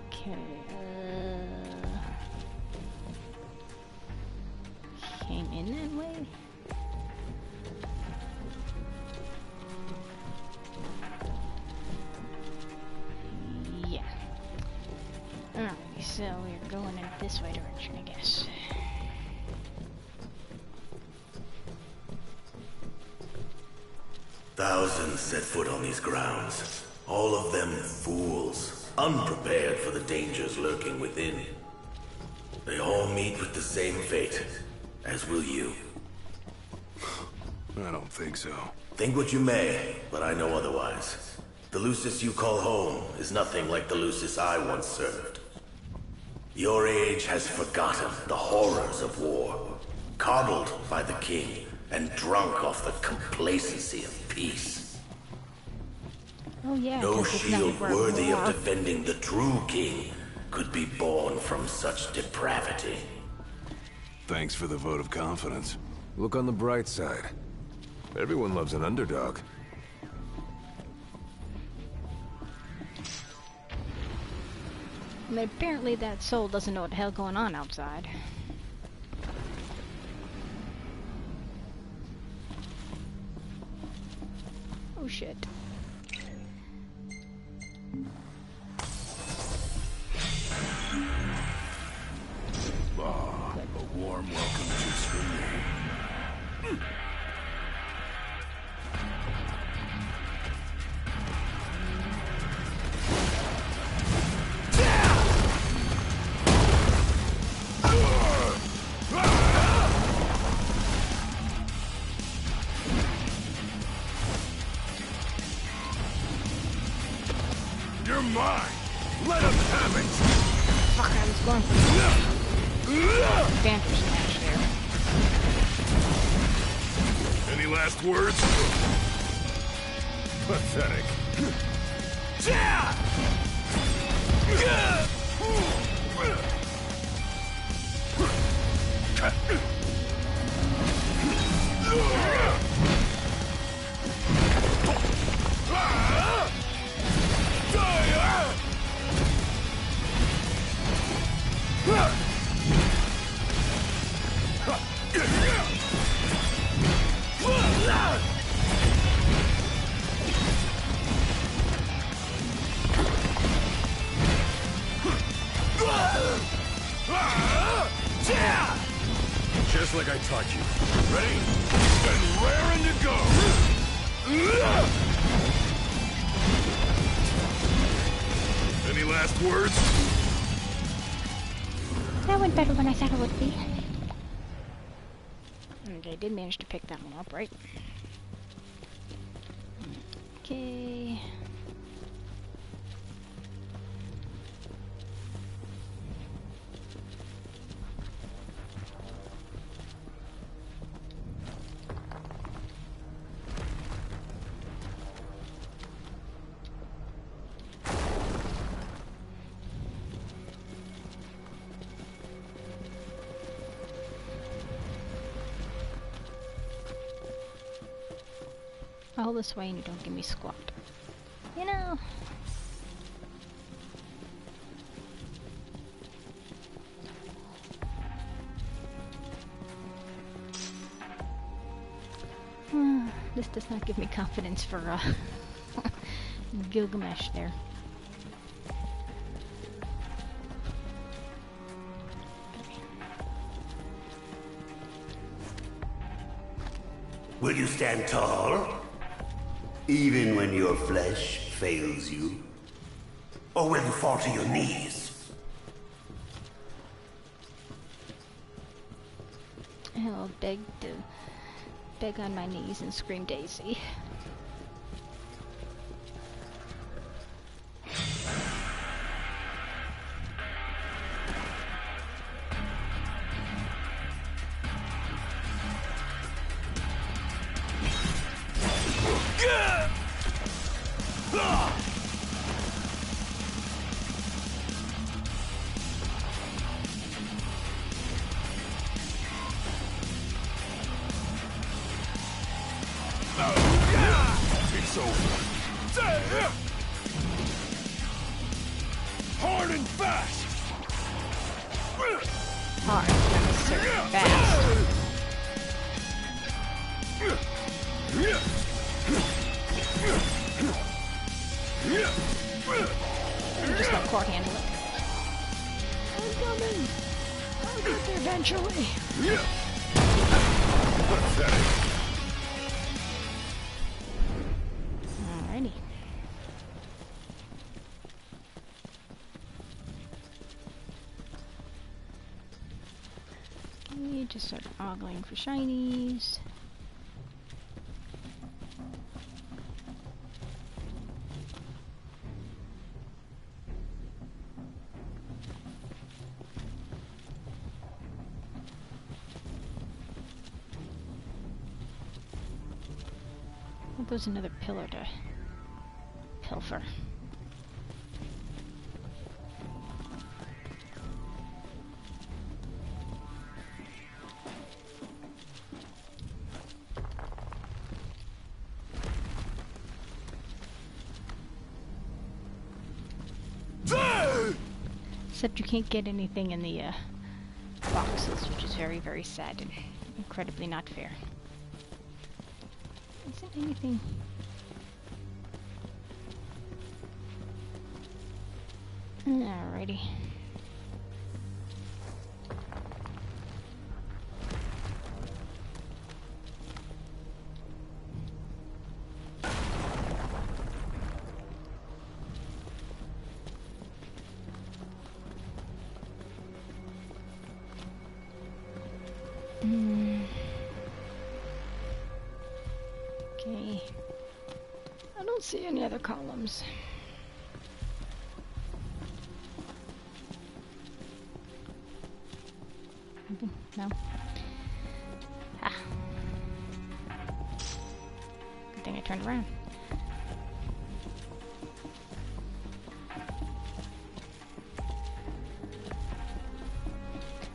Okay. Okay, came in that way? Yeah. Alright, so we're going in this way direction, I guess. Thousands set foot on these grounds. All of them fools, unprepared for the dangers lurking within. They all meet with the same fate, as will you. I don't think so. Think what you may, but I know otherwise. The Lucis you call home is nothing like the Lucis I once served. Your age has forgotten the horrors of war, coddled by the king, and drunk off the complacency of peace. Oh yeah, No 'cause it's shield nothing but worthy war. of defending the true king could be born from such depravity. Thanks for the vote of confidence. Look on the bright side. Everyone loves an underdog. I mean, apparently that soul doesn't know what the hell going on outside. Oh shit. Ah, a warm welcome to Scream. You're mine! Let us have it! Fuck, I was going for Banter smash there. Any last words? Pathetic. Just like I taught you. Ready? And raring to go! Any last words? That went better than I thought it would be. Okay, did manage to pick that one up, right? Okay. All this way and you don't give me squat. You know. This does not give me confidence for Gilgamesh there. Will you stand tall? Even when your flesh fails you? Or will you fall to your knees? I'll beg on my knees and scream Daisy. It's over. Hard and fast! Hard, not necessarily fast. Eventually. Pathetic. Alrighty. Okay, just start ogling for shinies. There's another pillar to pilfer. Except you can't get anything in the boxes, which is very, very sad and incredibly not fair. Isn't anything... Alrighty. Okay. I don't see any other columns. No. Ah. Good thing I turned around.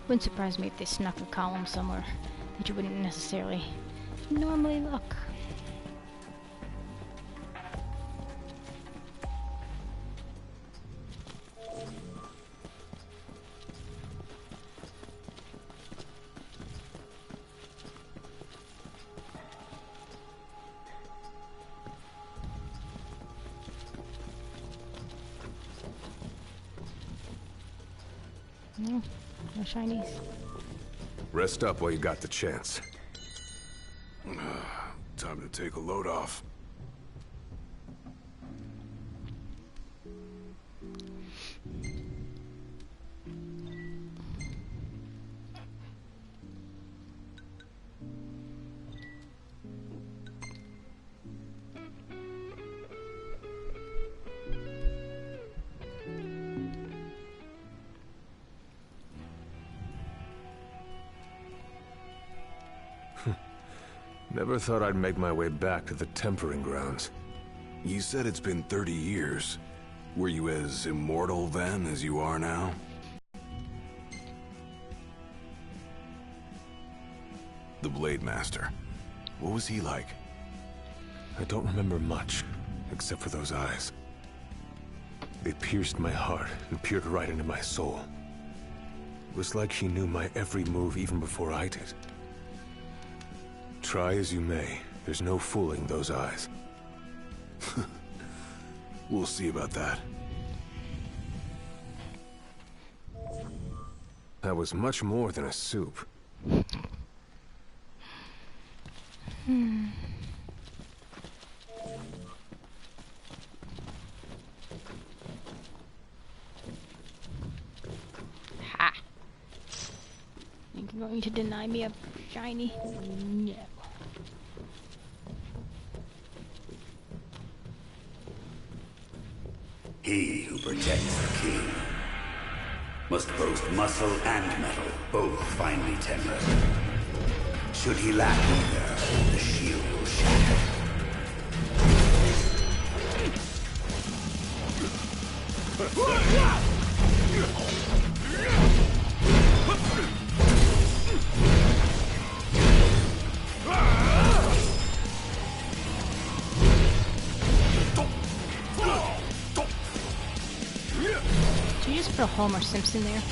Wouldn't surprise me if they snuck a column somewhere that you wouldn't necessarily normally look. No shinies. Rest up while you got the chance. Time to take a load off. Never thought I'd make my way back to the tempering grounds. You said it's been 30 years. Were you as immortal then as you are now? The Blade Master. What was he like? I don't remember much, except for those eyes. They pierced my heart and peered right into my soul. It was like he knew my every move even before I did. Try as you may, there's no fooling those eyes. We'll see about that. That was much more than a soup. Ha! Think you're going to deny me a shiny? No. He who protects the king must boast muscle and metal, both finely tempered. Should he lack either, the shield will shatter. Did you just put a Homer Simpson there?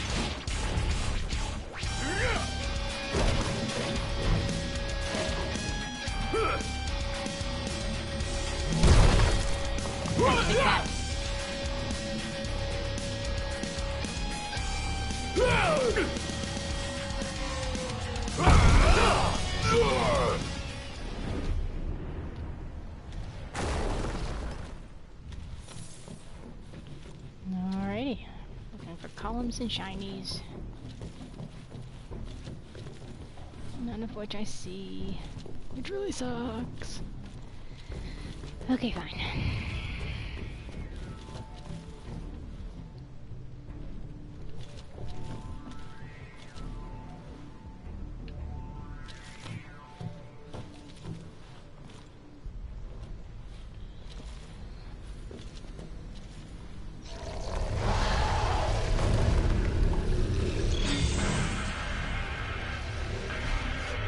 Take that. gems and shinies. None of which I see. Which really sucks. Okay, fine.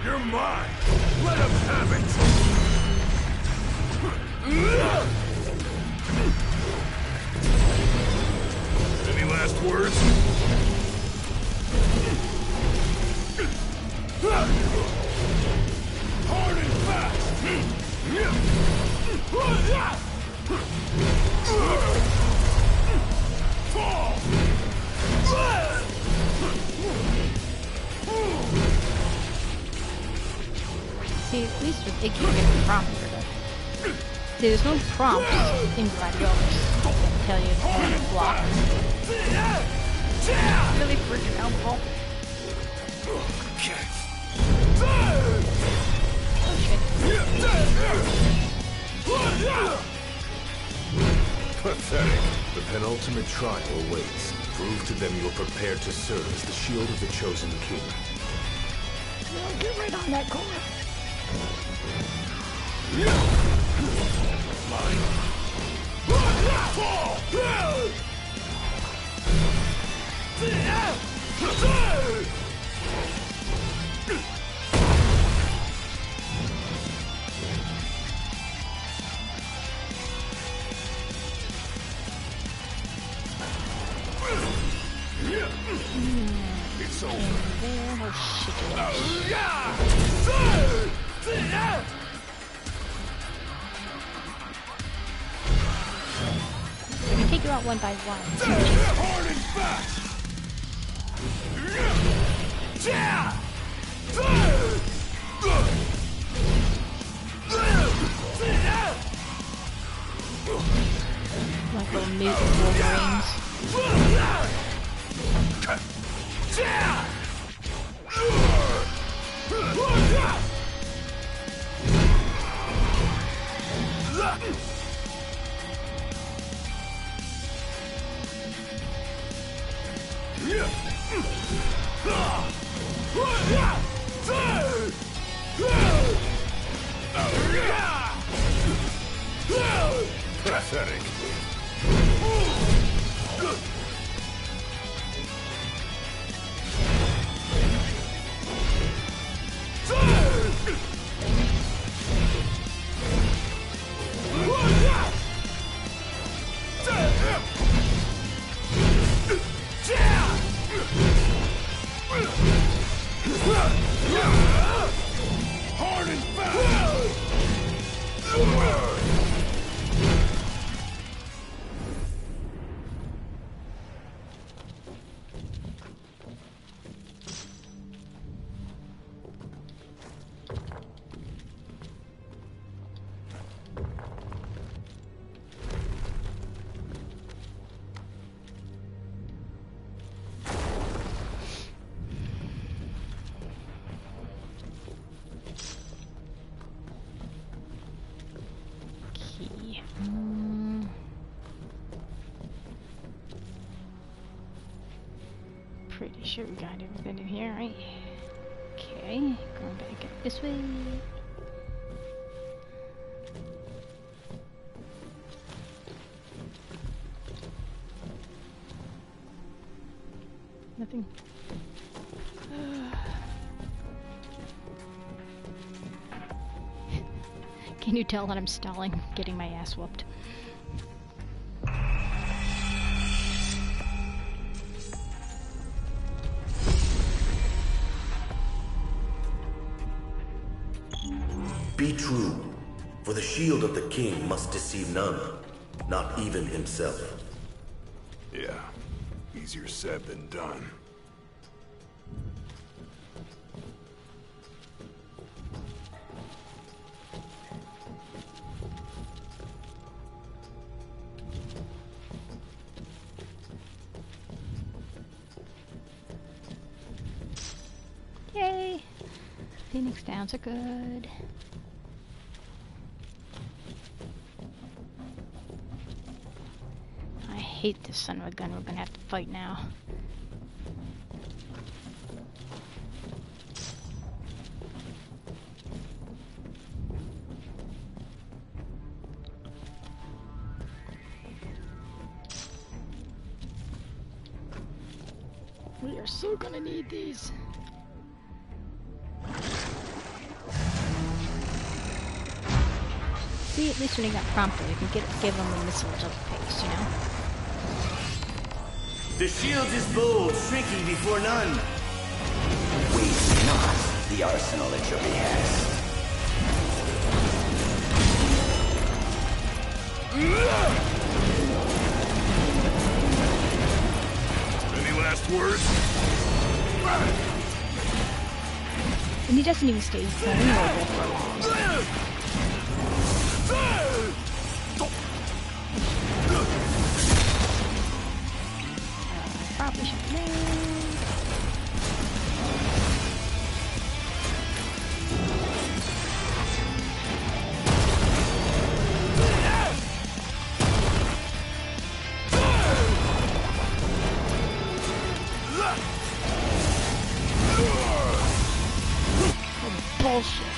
You're mine! Let him have it! Any last words? Hard and fast! Fall! See, at least with Iggy, you get a prompt for that. See, there's no prompts in Gladiolus that tell you how to block. It's really freaking helpful. Pathetic. The penultimate trial awaits. Prove to them you're prepared to serve as the shield of the chosen king. No, get right on that corner. It's over. There, oh shit. We can take you out one by one. Hard and fast! Like little mutant Wolverines. Pathetic. Hard and fast! Key. Pretty sure we got everything in here, right? Okay, going back up this way. Nothing. Can you tell that I'm stalling, getting my ass whooped? Be true, for the shield of the king must deceive none, not even himself. Yeah, easier said than done. Phoenix downs are good. I hate this son of a gun we're gonna have to fight now. We are so gonna need these. See, at least when he got prompted, I can give him the missiles of pace, you know? The shield is bold, shrinking before none. Waste not the arsenal at your behest. Any last words? And he doesn't even stay vulnerable for long. Probably should move. Bullshit.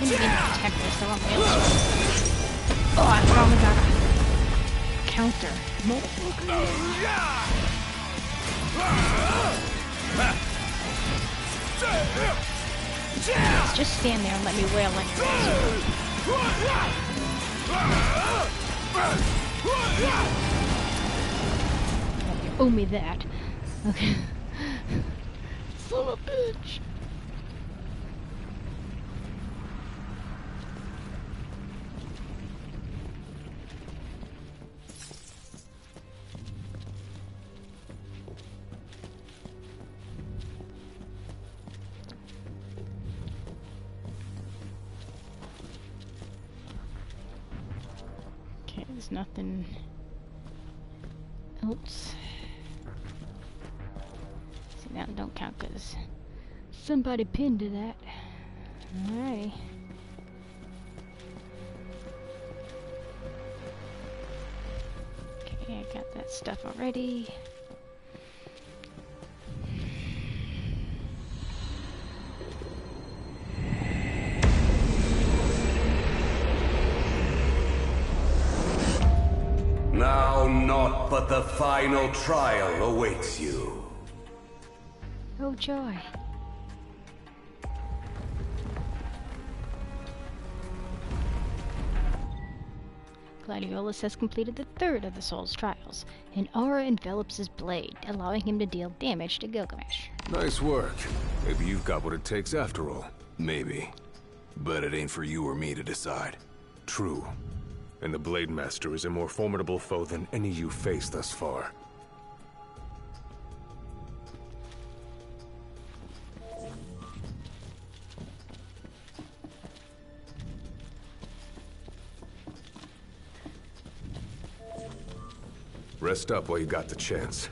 Didn't even attack this, I want my other sword. Oh, I finally got a counter. Let's just stand there and let me wail on your You owe me that. Okay. Son of a bitch. Okay, there's nothing else. See, that don't count because somebody pinned to that. Alright. Okay, I got that stuff already. Now naught but the final trial awaits you. Oh joy. Gladiolus has completed the third of the Soul's trials. An aura envelops his blade, allowing him to deal damage to Gilgamesh. Nice work. Maybe you've got what it takes after all. Maybe. But it ain't for you or me to decide. True. And the Blade Master is a more formidable foe than any you've faced thus far. Rest up while you got the chance.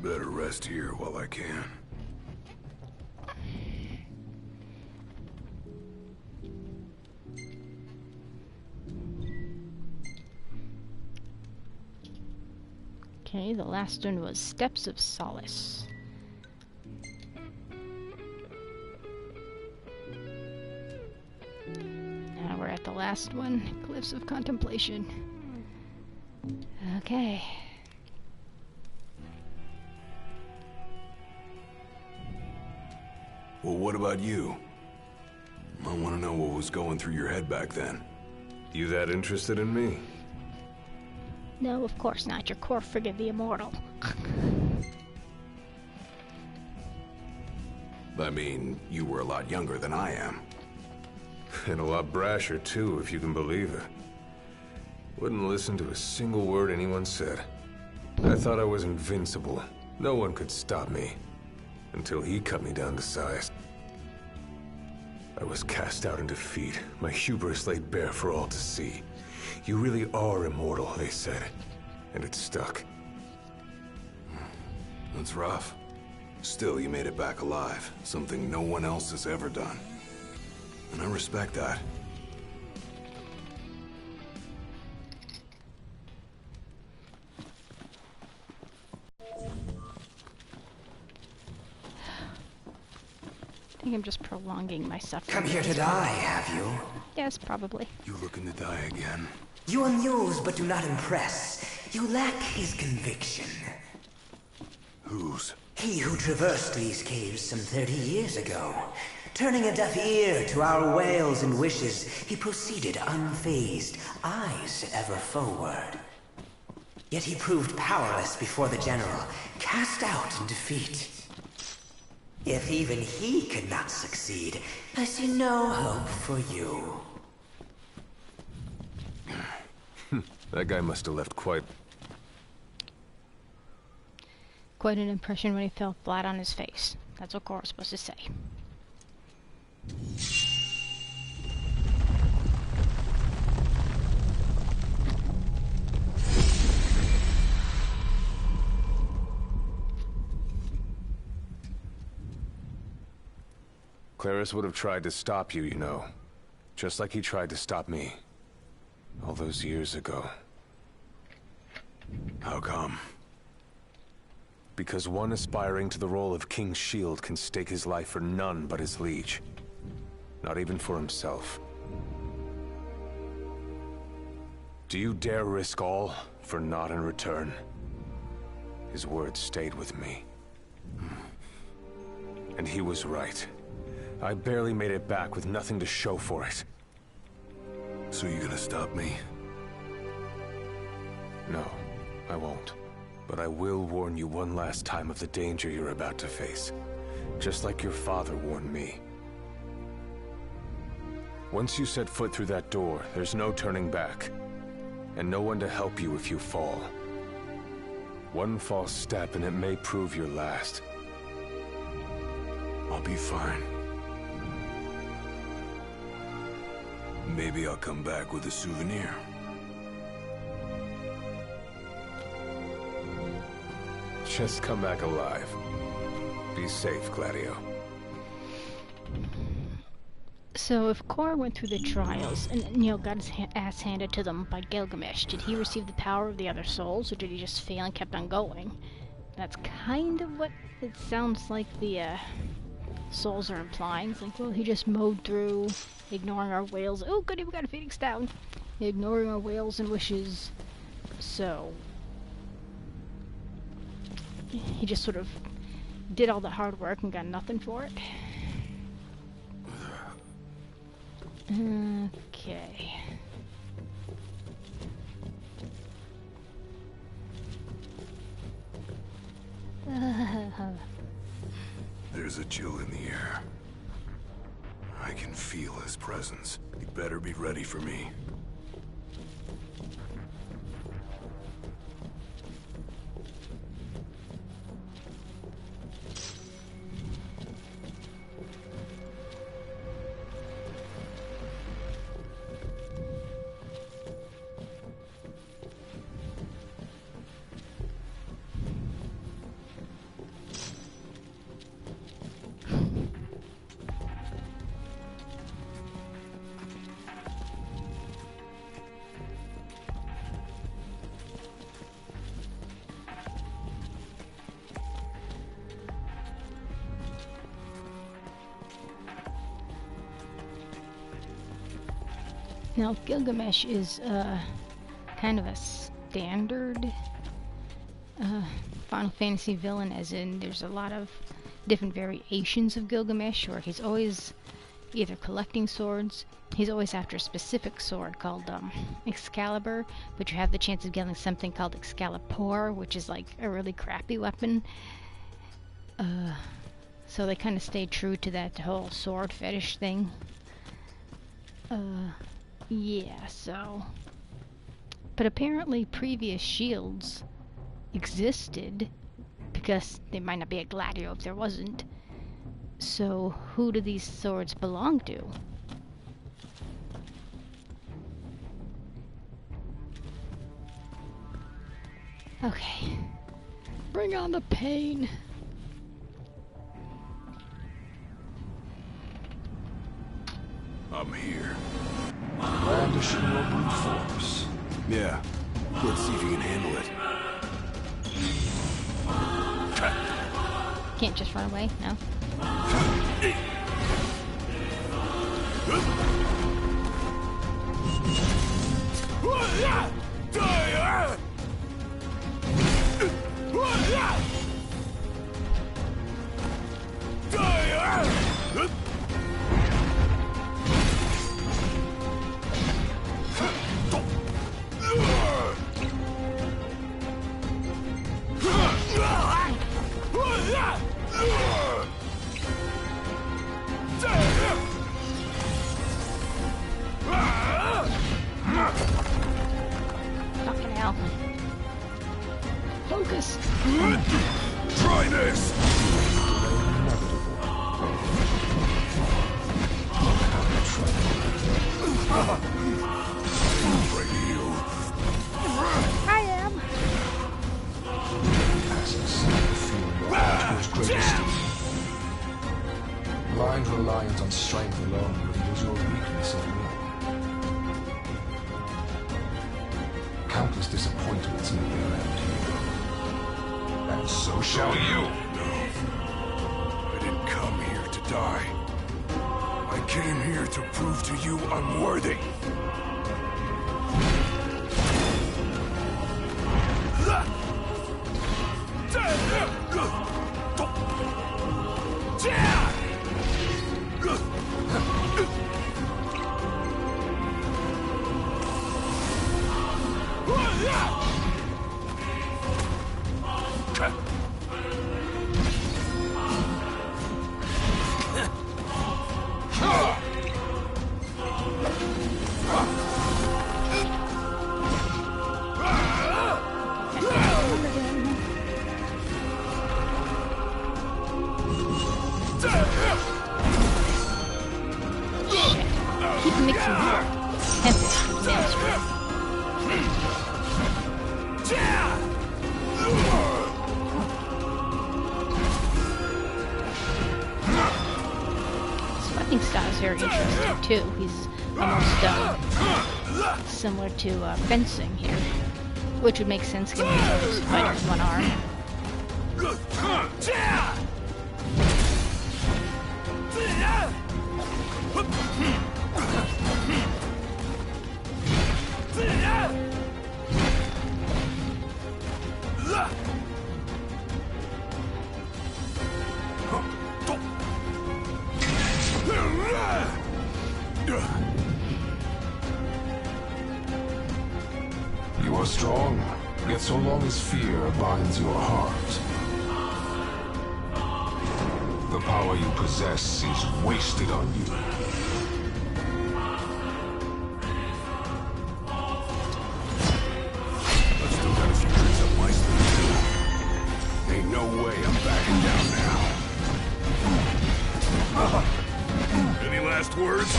Better rest here while I can. Okay, the last one was Steps of Solace. Now we're at the last one, Cliffs of Contemplation. Okay. Well, what about you? I want to know what was going through your head back then. You that interested in me? No, of course not. You're core friggin' the immortal. I mean, you were a lot younger than I am. And a lot brasher, too, if you can believe it. Wouldn't listen to a single word anyone said. I thought I was invincible. No one could stop me. Until he cut me down to size. I was cast out in defeat, my hubris laid bare for all to see. You really are immortal, they said. And it stuck. That's rough. Still, you made it back alive. Something no one else has ever done. And I respect that. I think I'm just prolonging my suffering. Come here to die, have you? Yes, probably. You looking to die again? You amuse but do not impress. You lack his conviction. Whose? He who traversed these caves some 30 years ago. Turning a deaf ear to our wails and wishes, he proceeded unfazed, eyes ever forward. Yet he proved powerless before the general, cast out in defeat. If even he could not succeed, I see no hope for you. That guy must have left quite an impression when he fell flat on his face. That's what Cora's supposed to say. Claris would have tried to stop you, you know. Just like he tried to stop me. All those years ago. How come? Because one aspiring to the role of King's Shield can stake his life for none but his liege. Not even for himself. Do you dare risk all for naught in return? His words stayed with me. And he was right. I barely made it back with nothing to show for it. So you gonna stop me? No, I won't. But I will warn you one last time of the danger you're about to face. Just like your father warned me. Once you set foot through that door, there's no turning back. And no one to help you if you fall. One false step and it may prove your last. I'll be fine. Maybe I'll come back with a souvenir. Just come back alive. Be safe, Gladio. So if Cora went through the trials and, got his ass handed to them by Gilgamesh, did he receive the power of the other souls, or did he just fail and kept on going? That's kind of what it sounds like the souls are implying. It's like, well, he just mowed through, ignoring our wails. Oh, goody, we got a Phoenix down. Ignoring our wails and wishes. So he just sort of did all the hard work and got nothing for it. Okay. There's a chill in the air. I can feel his presence. You better be ready for me. Now, Gilgamesh is kind of a standard Final Fantasy villain, as in there's a lot of different variations of Gilgamesh, where he's always either collecting swords, he's always after a specific sword called Excalibur, but you have the chance of getting something called Excalibur, which is like a really crappy weapon. So they kind of stay true to that whole sword fetish thing. Yeah, so... But apparently previous shields existed, because there might not be a Gladio if there wasn't. So who do these swords belong to? Okay. Bring on the pain. I'm here. Brandishing your brute force. Yeah. Let's see if you can handle it. Can't just run away, no? Fucking hell. Focus! Try this! I am! Blind reliance on strength alone reveals your weakness of will. Countless disappointments may their end here. And so shall you. No. I didn't come here to die. I came here to prove to you I'm worthy. Keep mixing tempest with maelstrom. His fighting style is very interesting too. He's almost similar to fencing here, which would make sense given he's always fighting with one arm. You are strong, yet so long as fear binds your heart, the power you possess is wasted on you. I've still got a few tricks up my sleeve too. Ain't no way I'm backing down now. Any last words?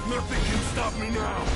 Nothing can stop me now.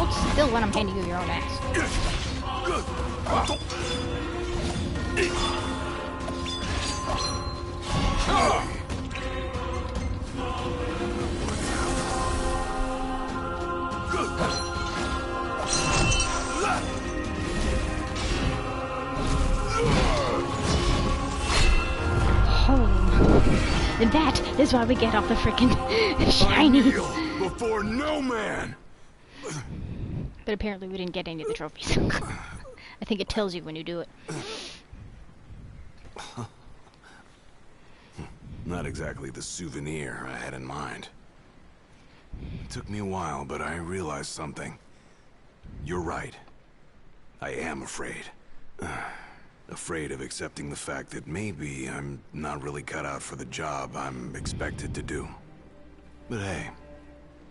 Hold still when I'm handing you your own ass. Oh, and that is why we get all the frickin' shinies. Before no man. But apparently we didn't get any of the trophies. I think it tells you when you do it. Not exactly the souvenir I had in mind. It took me a while, but I realized something. You're right. I am afraid. Afraid of accepting the fact that maybe I'm not really cut out for the job I'm expected to do. But hey,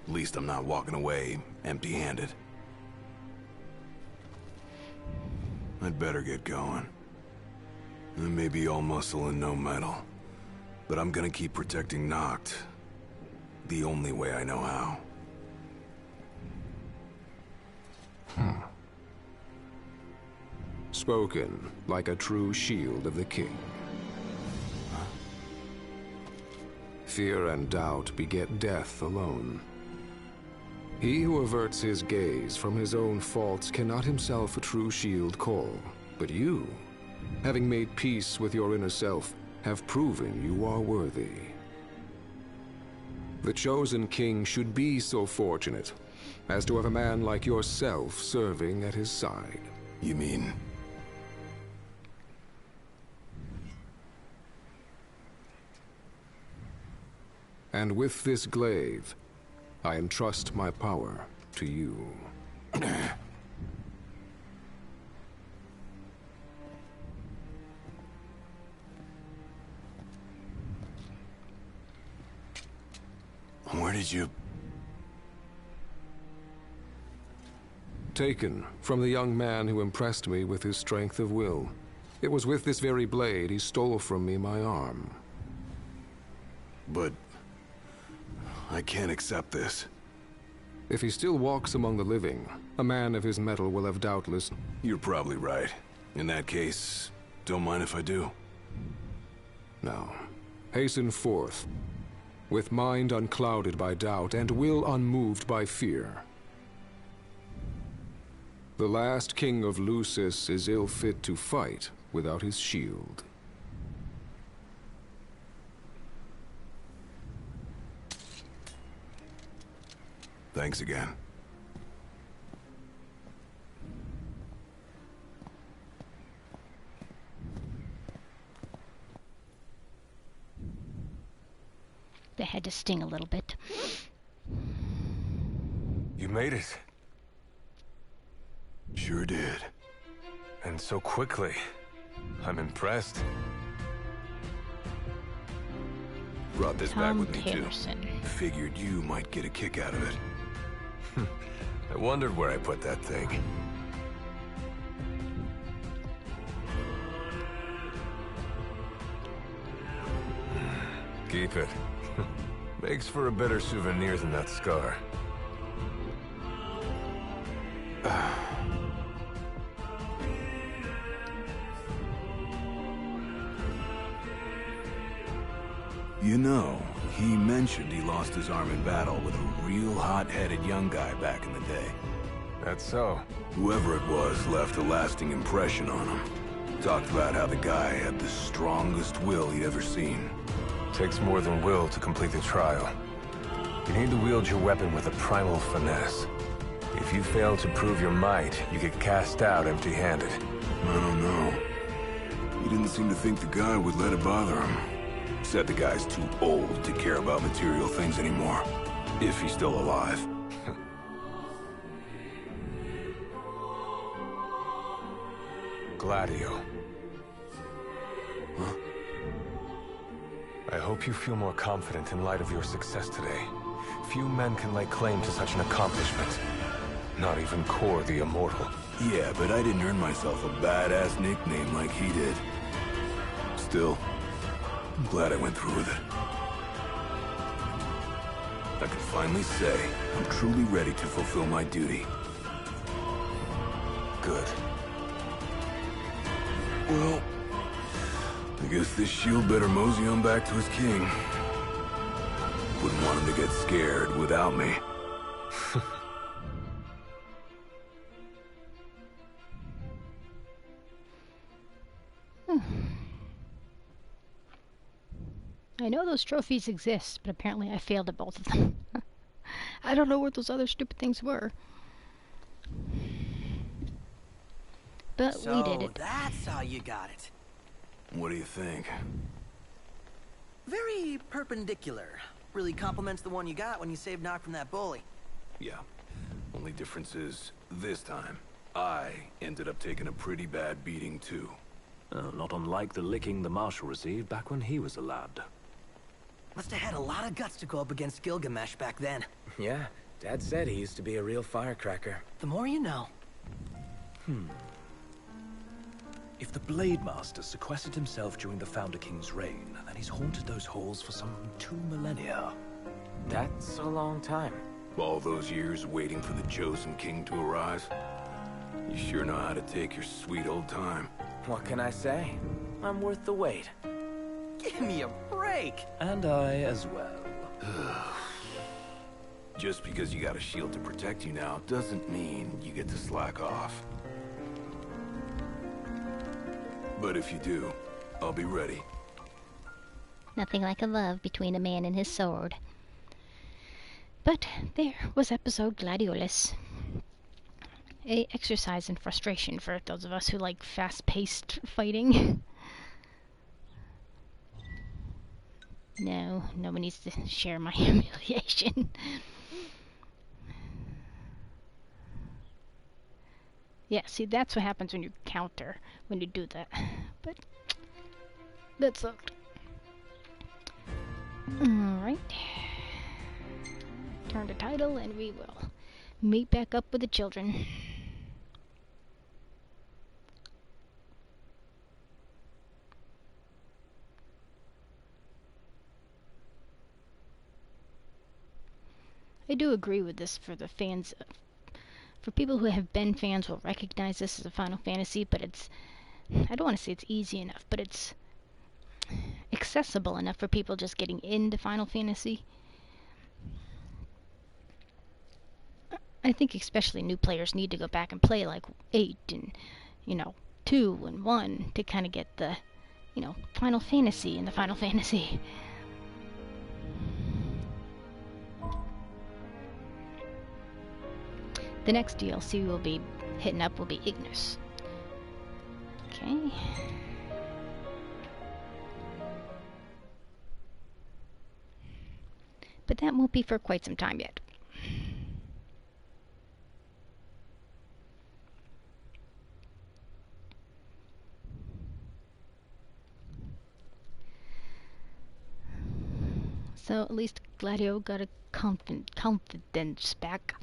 at least I'm not walking away empty-handed. I'd better get going. I may be all muscle and no metal, but I'm gonna keep protecting Noct the only way I know how. Spoken like a true shield of the king. Fear and doubt beget death alone. He who averts his gaze from his own faults cannot himself a true shield call. But you, having made peace with your inner self, have proven you are worthy. The chosen king should be so fortunate as to have a man like yourself serving at his side. You mean? And with this glaive, I entrust my power to you. Where did you... Taken from the young man who impressed me with his strength of will. It was with this very blade he stole from me my arm. But... I can't accept this. If he still walks among the living, a man of his mettle will have doubtless... You're probably right. In that case, don't mind if I do. Now, hasten forth, with mind unclouded by doubt and will unmoved by fear. The last king of Lucis is ill fit to fight without his shield. Thanks again. They had to sting a little bit. You made it. Sure did. And so quickly. I'm impressed. Brought this back with me Pearson. too. Figured you might get a kick out of it. I wondered where I put that thing. Keep it. Makes for a better souvenir than that scar. You know, he mentioned he lost his arm in battle with a real hot-headed young guy back in the day. That's so. Whoever it was left a lasting impression on him. Talked about how the guy had the strongest will he'd ever seen. Takes more than will to complete the trial. You need to wield your weapon with a primal finesse. If you fail to prove your might, you get cast out empty-handed. I don't know. He didn't seem to think the guy would let it bother him. Said the guy's too old to care about material things anymore. If he's still alive. Gladio. Huh? I hope you feel more confident in light of your success today. Few men can lay claim to such an accomplishment. Not even Kor the Immortal. Yeah, but I didn't earn myself a badass nickname like he did. Still, I'm glad I went through with it. I can finally say I'm truly ready to fulfill my duty. good. Well, I guess this shield better mosey on back to his king. Wouldn't want him to get scared without me. I know those trophies exist, but apparently I failed at both of them. I don't know what those other stupid things were. But we did it. That's how you got it. What do you think? Very perpendicular. Really complements the one you got when you saved Nock from that bully. Yeah. Only difference is, this time, I ended up taking a pretty bad beating too. Not unlike the licking the Marshal received back when he was a lad. Must have had a lot of guts to go up against Gilgamesh back then. Yeah, Dad said he used to be a real firecracker. The more you know. If the Blade Master sequestered himself during the Founder King's reign, then he's haunted those halls for some 2 millennia. That's a long time. All those years waiting for the Chosen King to arise. You sure know how to take your sweet old time. What can I say? I'm worth the wait. Give me a break! And I as well. Just because you got a shield to protect you now doesn't mean you get to slack off. But if you do, I'll be ready. Nothing like a love between a man and his sword. But there was episode Gladiolus. A exercise in frustration for those of us who like fast-paced fighting. No one needs to share my humiliation. Yeah, see, that's what happens when you counter, when you do that. But that sucked. Alright. Turn to title and we will meet back up with the children. I do agree with this for the fans. For people who have been fans will recognize this as a Final Fantasy, but it's... I don't want to say it's easy enough, but it's accessible enough for people just getting into Final Fantasy. I think especially new players need to go back and play like 8 and, 2 and 1 to kind of get the, Final Fantasy in the Final Fantasy. The next DLC we'll be hitting up will be Ignis. Okay. But that won't be for quite some time yet. So at least Gladio got a confidence back.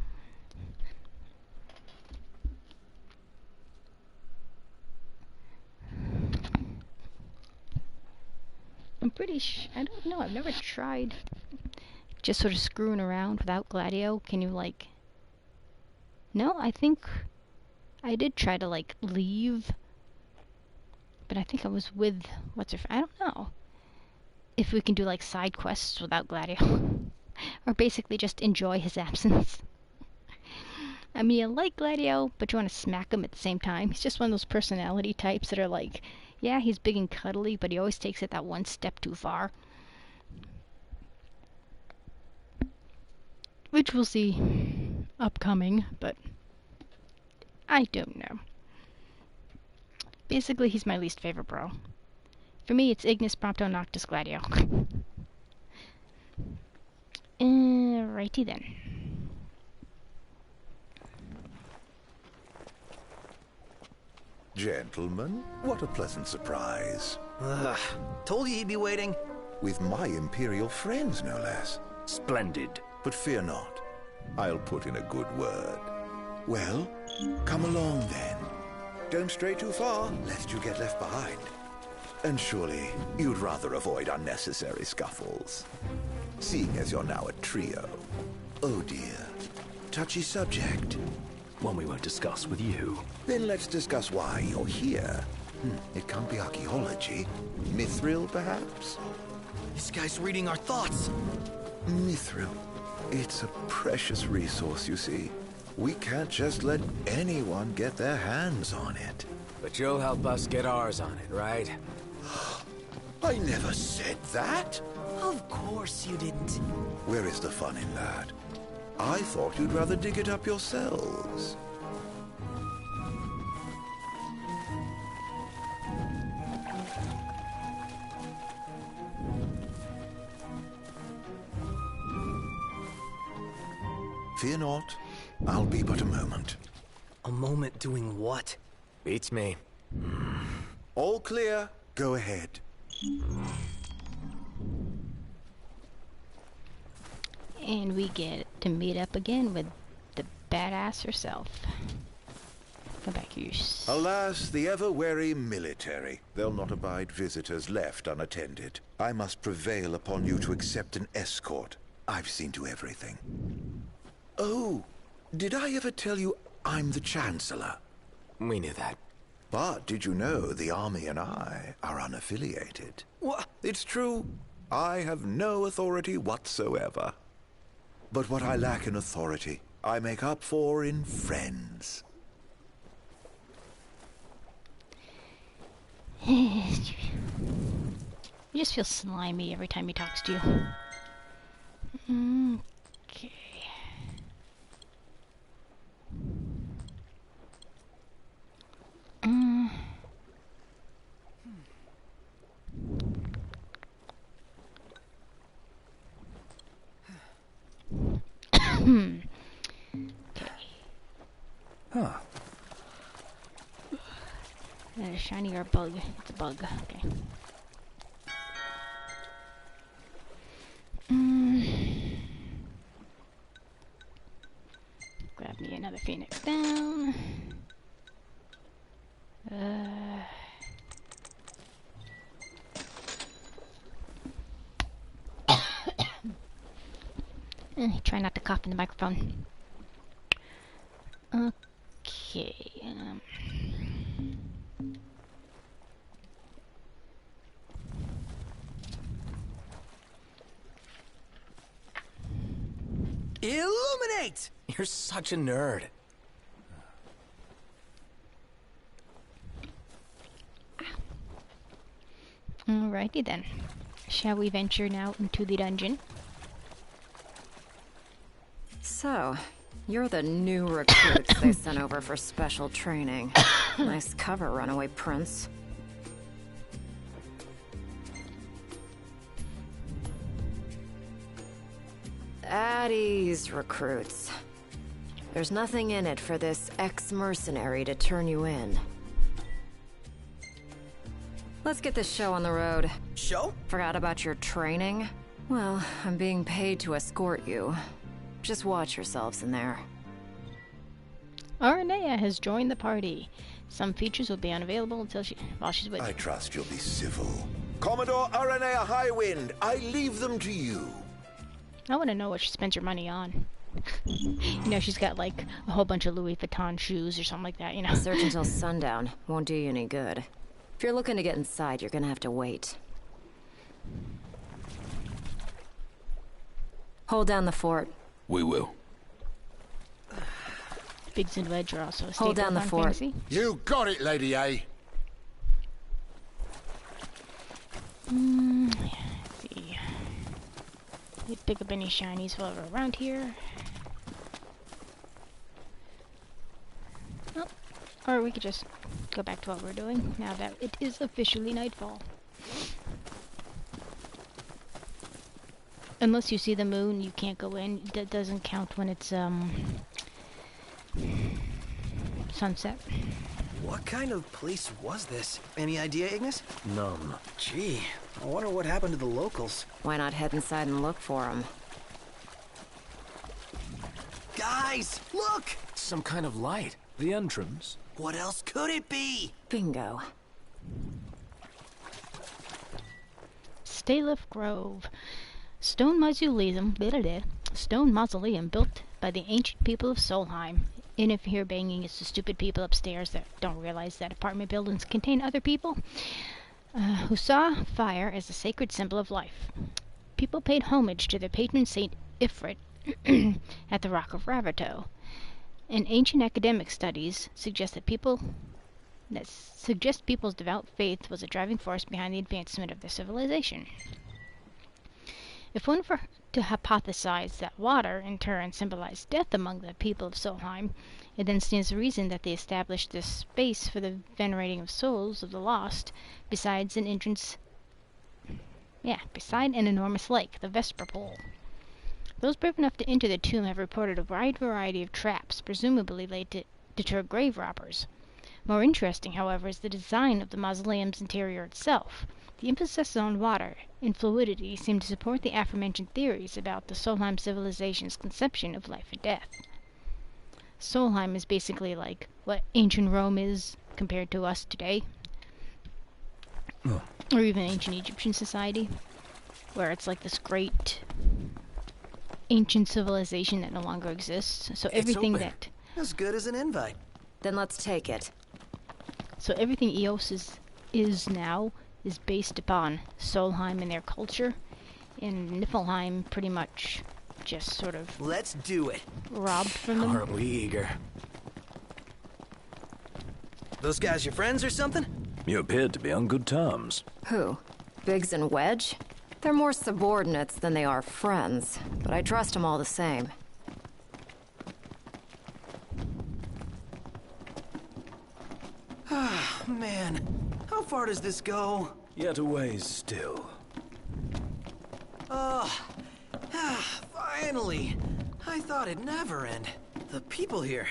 I'm pretty I don't know, I've never tried just sort of screwing around without Gladio. Can you, No, I think I did try to, leave. But I think I was with, I don't know. If we can do, side quests without Gladio. Or basically just enjoy his absence. I mean, you like Gladio, but you want to smack him at the same time. He's just one of those personality types that are yeah, he's big and cuddly, but he always takes it that one step too far. Which we'll see upcoming, but I don't know. Basically, he's my least favorite bro. For me, it's Ignis, Prompto, Noctis, Gladio. Righty then. Gentlemen, what a pleasant surprise. Told you he'd be waiting. With my Imperial friends, no less. Splendid. But fear not. I'll put in a good word. Well, come along then. Don't stray too far, lest you get left behind. And surely, you'd rather avoid unnecessary scuffles. Seeing as you're now a trio. Oh dear. Touchy subject. One we won't discuss with you. Then let's discuss why you're here. It can't be archaeology. Mithril, perhaps? This guy's reading our thoughts. Mithril. It's a precious resource, you see. We can't just let anyone get their hands on it. But you'll help us get ours on it, right? I never said that. Of course you didn't. Where is the fun in that? I thought you'd rather dig it up yourselves. Fear not. I'll be but a moment. A moment doing what? Beats me. All clear. Go ahead. And we get to meet up again with the badass herself. Come back here. Alas, the ever-wary military. They'll not abide visitors left unattended. I must prevail upon you to accept an escort. I've seen to everything. Oh, did I ever tell you I'm the Chancellor? We knew that. But did you know the army and I are unaffiliated? What? It's true. I have no authority whatsoever. But what I lack in authority, I make up for in friends. You just feel slimy every time he talks to you. Okay. Okay. Huh. A shiny or a bug? It's a bug. Okay. Grab me another phoenix down. Try not to cough in the microphone. Okay. Illuminate! You're such a nerd. Alrighty then. Shall we venture now into the dungeon? So, you're the new recruits they sent over for special training. Nice cover, runaway prince. At ease, recruits. There's nothing in it for this ex-mercenary to turn you in. Let's get this show on the road. Show? Forgot about your training? Well, I'm being paid to escort you. Just watch yourselves in there. Aranea has joined the party. Some features will be unavailable while she's with I you. trust you'll be civil. Commodore Aranea Highwind, I leave them to you. I want to know what she spends her money on. You know, she's got like a whole bunch of Louis Vuitton shoes or something like that, you know. Search until sundown. Won't do you any good. If you're looking to get inside, you're gonna have to wait. Hold down the fort. We will. Biggs and Wedge are also a Hold down the fort. Fantasy. You got it, Lady A. Let's see. You pick up any shinies while we're around here. Oh, or we could just go back to what we're doing now that it is officially nightfall. Unless you see the moon, you can't go in. That doesn't count when it's sunset. What kind of place was this? Any idea, Ignis? None. Gee, I wonder what happened to the locals. Why not head inside and look for them? Guys, look! Some kind of light. The entrance? What else could it be? Bingo. Staliff Grove. Stone mausoleum built by the ancient people of Solheim. interfere banging. It's the stupid people upstairs that don't realize that apartment buildings contain other people who saw fire as a sacred symbol of life. People paid homage to their patron saint Ifrit at the Rock of Ravito. And ancient academic studies suggest people's devout faith was a driving force behind the advancement of their civilization. If one were to hypothesize that water, in turn, symbolized death among the people of Solheim, it then stands to reason that they established this space for the venerating of souls of the lost, beside an enormous lake, the Vesper Pool. Those brave enough to enter the tomb have reported a wide variety of traps, presumably laid to deter grave robbers. More interesting, however, is the design of the mausoleum's interior itself. The emphasis on water and fluidity seem to support the aforementioned theories about the Solheim civilization's conception of life and death. Solheim is basically like what ancient Rome is compared to us today. Or even ancient Egyptian society, where it's like this great ancient civilization that no longer exists. So everything that... As good as an invite. Then let's take it. So everything Eos is now is based upon Solheim and their culture, and Niflheim pretty much just sort of... Let's do it. ...robbed from them. Aren't we eager? Those guys your friends or something? You appeared to be on good terms. Who? Biggs and Wedge? They're more subordinates than they are friends, but I trust them all the same. Ah, man. How far does this go? Yet a ways still. Finally. I thought it'd never end. The people here,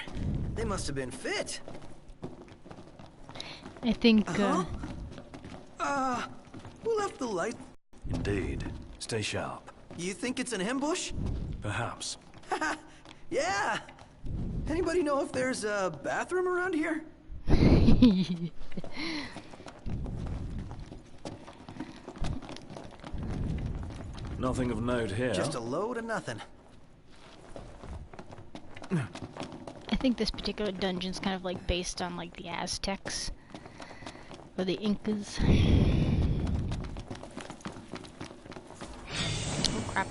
they must have been fit. I think, who left the light? Indeed. Stay sharp. You think it's an ambush? Perhaps. Yeah! Anybody know if there's a bathroom around here? Nothing of note here. Just a load of nothing. I think this particular dungeon's kind of like based on like the Aztecs or the Incas. Oh crap.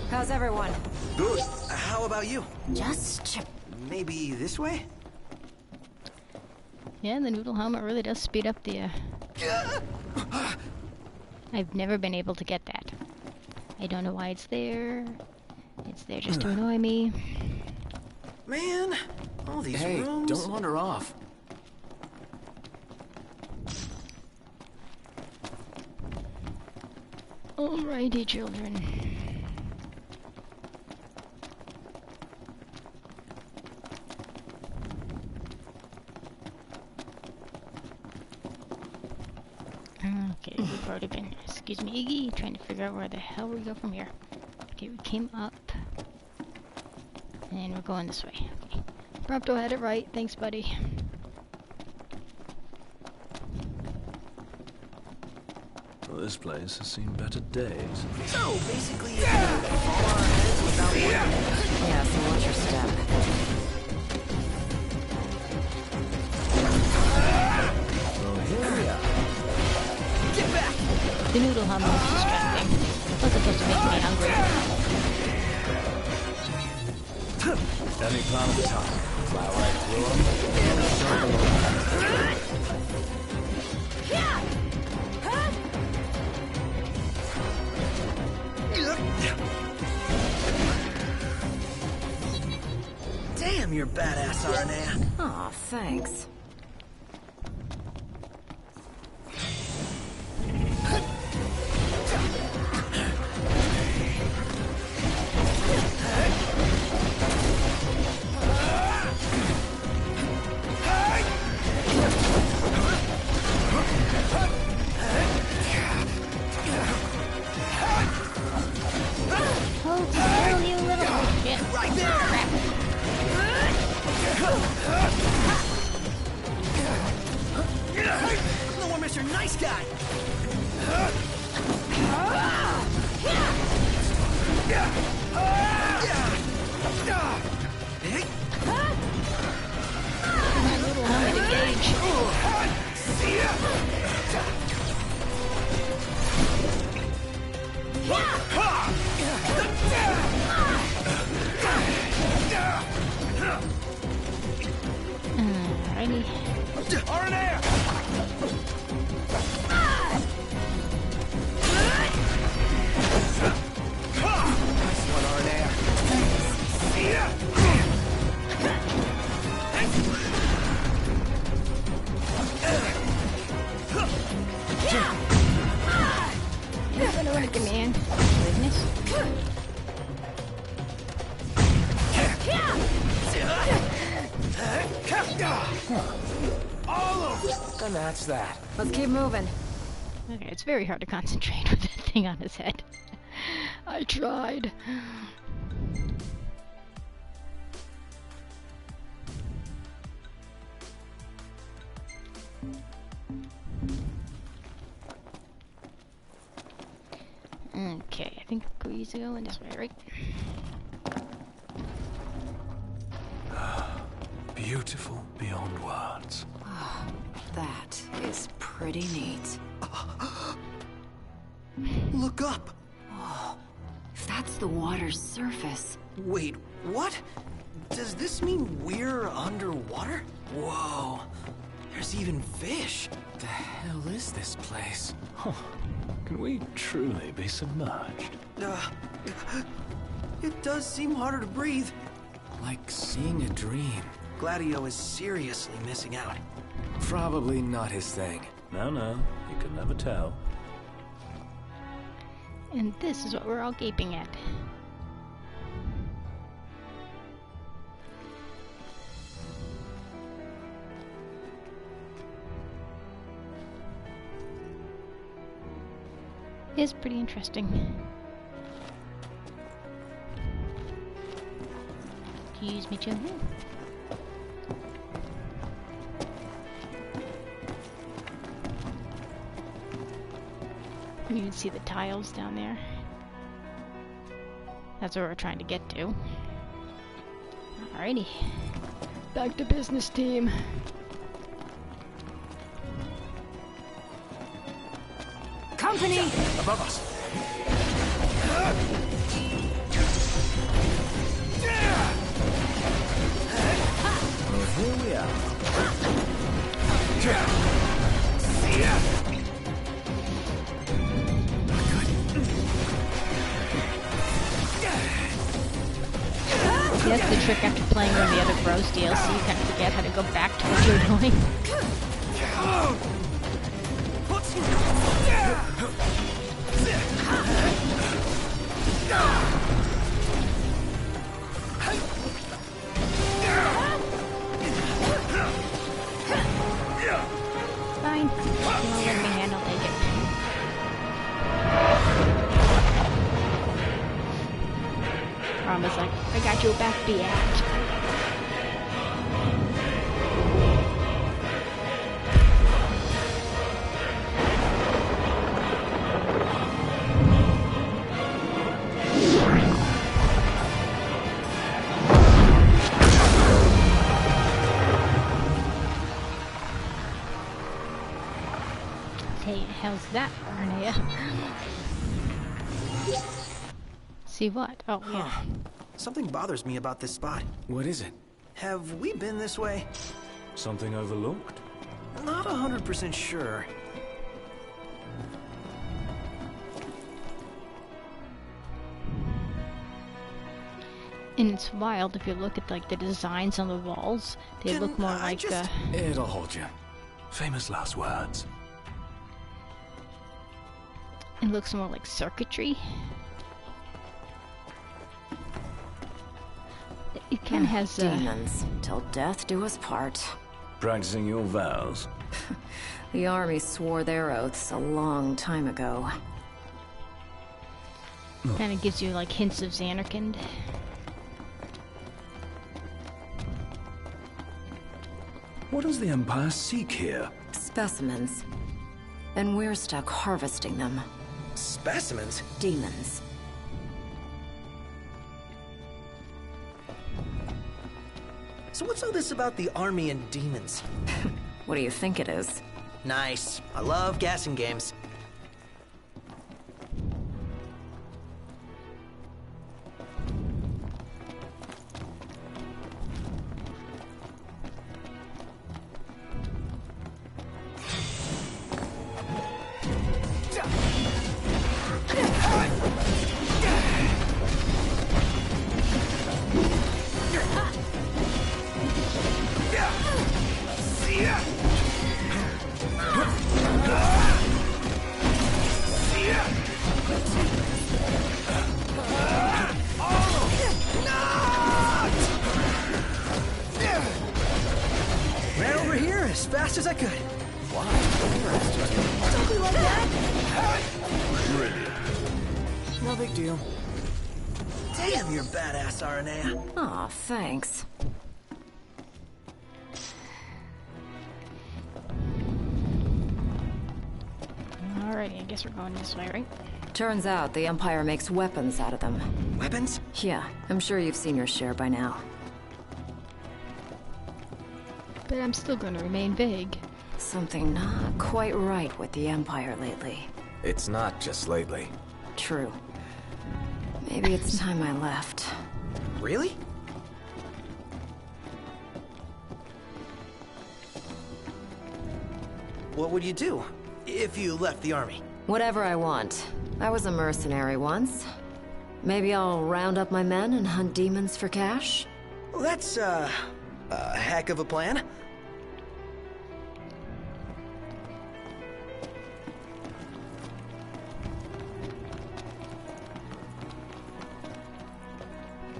How's everyone? Good. How about you? Just maybe this way? Yeah, the noodle helmet really does speed up the, I've never been able to get that. I don't know why it's there. It's there just to annoy me. Man, all these rooms... Hey, don't wander off. Alrighty, children. Okay, we've already been, excuse me, Iggy, trying to figure out where the hell we go from here. Okay, we came up, and we're going this way. Okay. Prompto had it right, thanks buddy. Well, this place has seen better days. So, basically, fall on our heads without warning. Yeah, so watch your step. Get back! The noodle hum was distracting. It was supposed to make me hungry. Any plan of attack? Fly right through them? Damn, you're badass, Arnea. Aw, thanks. Nice guy! Time to gauge. Alrighty. Nice one, Arnair. You're gonna wreck it, man. Goodness. And that's that. Let's keep moving. Okay, it's very hard to concentrate with that thing on his head. I tried. Okay, I think we're easy going this way, right? Beautiful beyond words. That is pretty neat. Look up! Whoa. If that's the water's surface. Wait, what? Does this mean we're underwater? Whoa. There's even fish. The hell is this place? Huh. Can we truly be submerged? It does seem harder to breathe. Like seeing a dream. Gladio is seriously missing out. Probably not his thing. No, you can never tell. And this is what we're all gaping at. It's pretty interesting. Excuse me, children. You can see the tiles down there. That's where we're trying to get to. Alrighty. Back to business, team. Company! Above us. Well, here we are. That's the trick after playing one of the other Bros DLC. You kind of forget how to go back to what you're doing. Fine. You won't let me handle it. Rama's like, I got your back, biatch. Hey, how's that, Arnea? See what? Oh, yeah. Something bothers me about this spot. What is it? Have we been this way? Something overlooked? Not 100% sure. And it's wild if you look at like the designs on the walls. They look more like It'll hold you. Famous last words. it looks more like circuitry. It kind of has demons till death do us part. Practicing your vows. The army swore their oaths a long time ago. kind of gives you like hints of Xanarkand. What does the Empire seek here? Specimens. and we're stuck harvesting them. Specimens? Demons. So what's all this about the army and demons? What do you think it is? Nice. I love guessing games. Ran over here as fast as I could. Why? Don't be like that! Brilliant. No big deal. Damn, you're badass, Aranea. Aw, thanks. Alrighty, I guess we're going this way, right? Turns out the Empire makes weapons out of them. Weapons? Yeah, I'm sure you've seen your share by now. But I'm still going to remain vague. Something not quite right with the Empire lately. It's not just lately. True. Maybe it's time I left. Really? What would you do if you left the army? Whatever I want. I was a mercenary once. Maybe I'll round up my men and hunt demons for cash? Well, that's, a heck of a plan.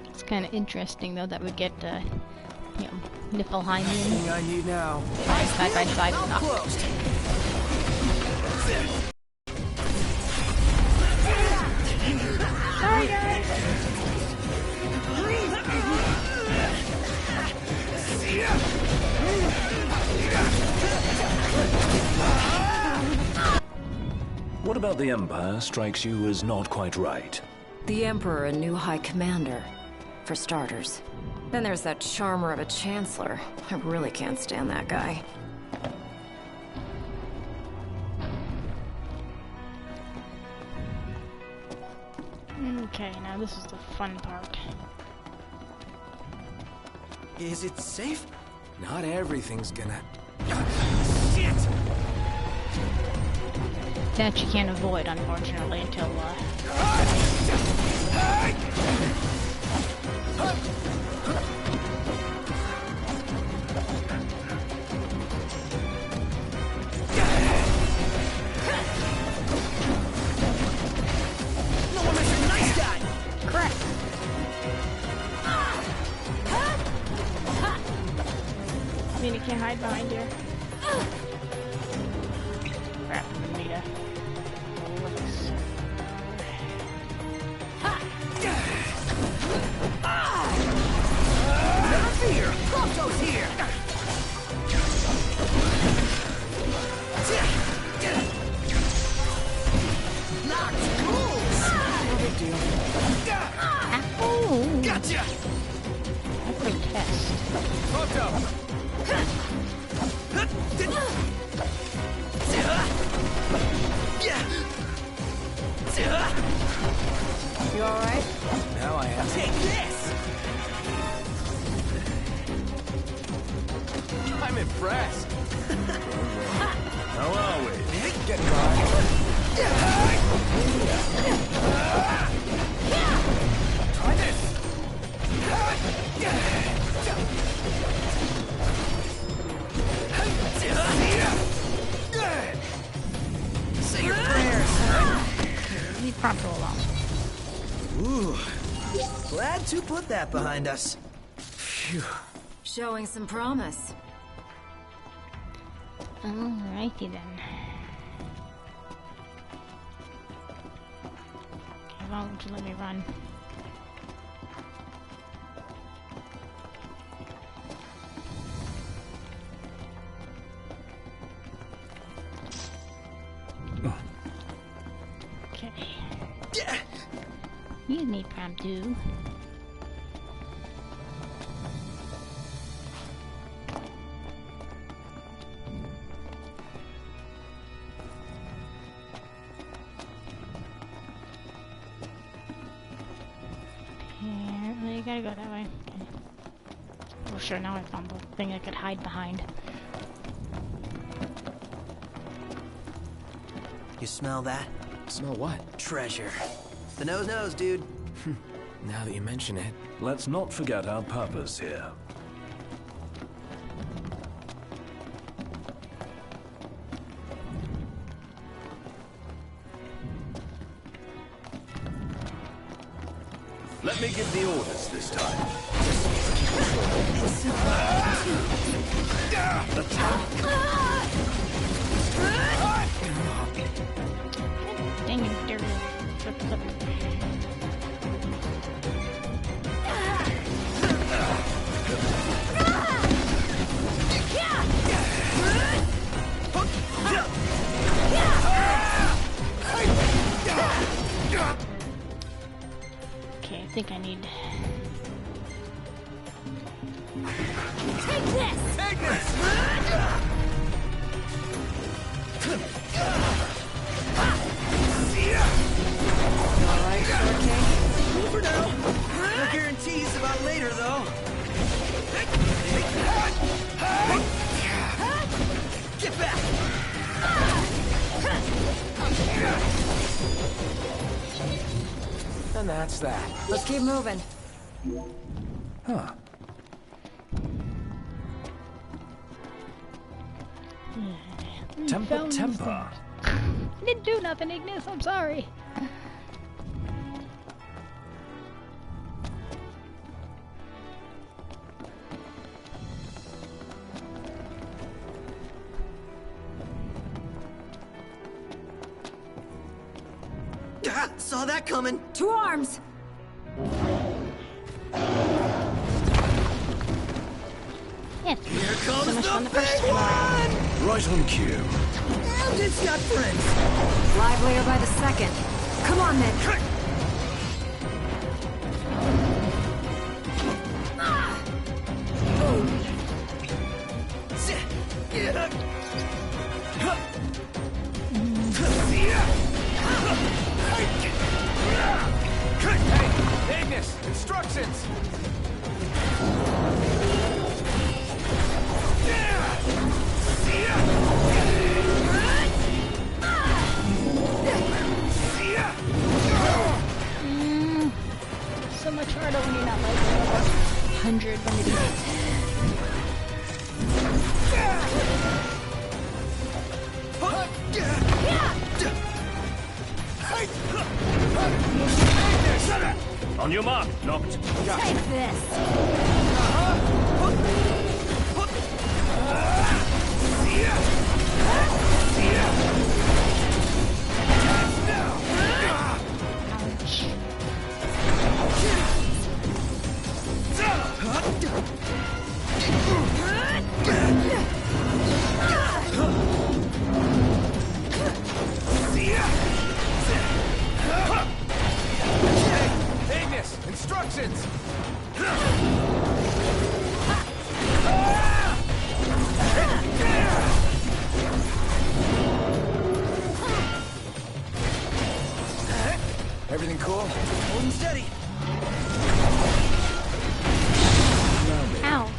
It's kind of interesting, though, that we get, you know, Niflheim Everything I need now. side by side. Mouth Knocked. closed. Sorry, guys. What about the Empire strikes you as not quite right? The Emperor and new High Commander, for starters. Then there's that charmer of a Chancellor. I really can't stand that guy. Okay, now this is the fun part. Is it safe? Not everything's gonna... Shit! That you can't avoid, unfortunately, until, No one mentioned nice guy! Correct. I mean, you can't hide behind here. Crap, I'm gonna need a... Never fear! Proto's here! Locked rules! No big deal. Oh! Gotcha! I protest. Proto! You alright? Now I have... Take this! I'm impressed. How are we? Get caught. Try this! Say your prayers! Leave Prompto alone. Ooh. Glad to put that behind us. Phew. Showing some promise. Alrighty then. Okay, why won't you let me run? You need prom too. Apparently, you gotta go that way. Okay. Oh, sure, now I found the thing I could hide behind. You smell that? Smell what? Treasure. The nose knows, dude. Now that you mention it. Let's not forget our purpose here. Let me give the orders this time. Dang it, there Okay, I think I need... Take this! Take this! Alright, Short King. Cool for now. No guarantees about later, though. Get back! And that's that. Let's keep moving. Huh. Temper. I didn't do nothing, Ignis. I'm sorry. Saw that coming. To arms! Yeah, Here comes so much fun the the first big time. one! Right on cue. And it's got friends. Livelier by the second. Come on, then. Hey, Ignis! Instructions! So much harder when you're not like 100 when you do On your mark, knocked. Take this! Ignis! Instructions! Everything cool? Holding steady. Ow.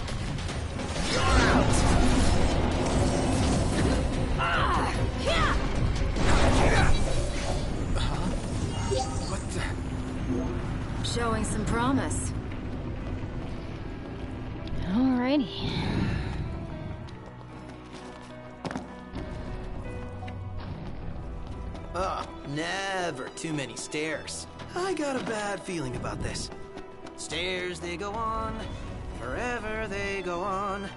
Showing some promise. Alrighty. Never too many stairs. I got a bad feeling about this. Stairs, they go on. Forever they go on.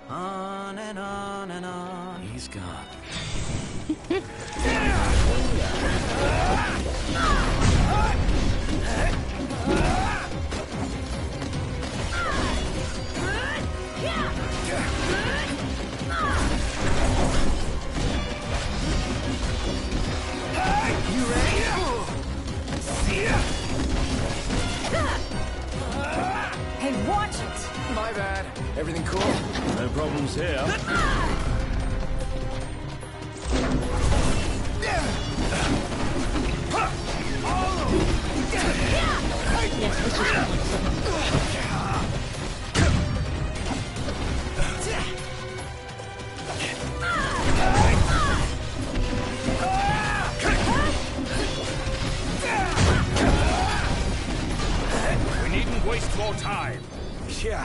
On and on and on. He's gone. You ready? See ya! Yeah.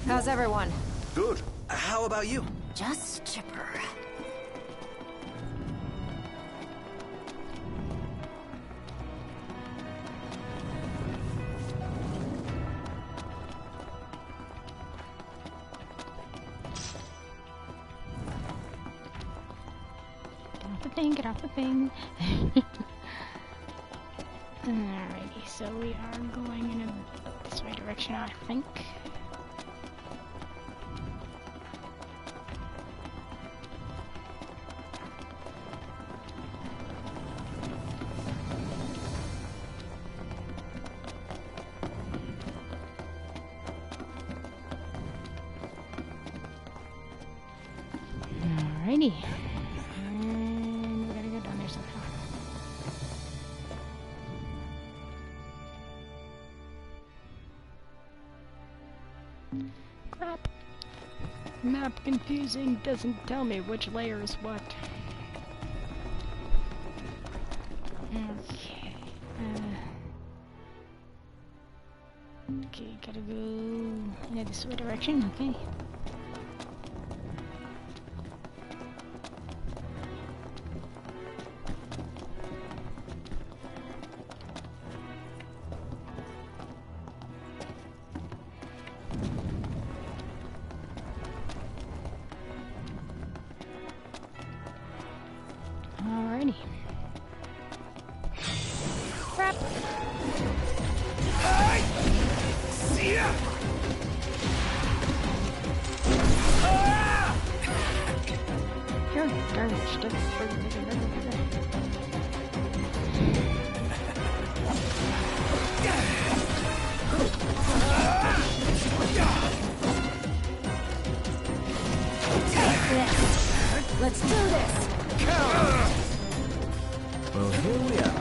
How's everyone? Good. How about you? Just chipper. Get off the thing. Alrighty, so we are going in this way direction, I think. Alrighty. And we gotta go down there somehow. Crap. Map confusing, doesn't tell me which layer is what. Okay. Okay, gotta go in this way direction, okay. Alrighty. Crap. See ya! You're garbage. Let's do this! Well, here we are.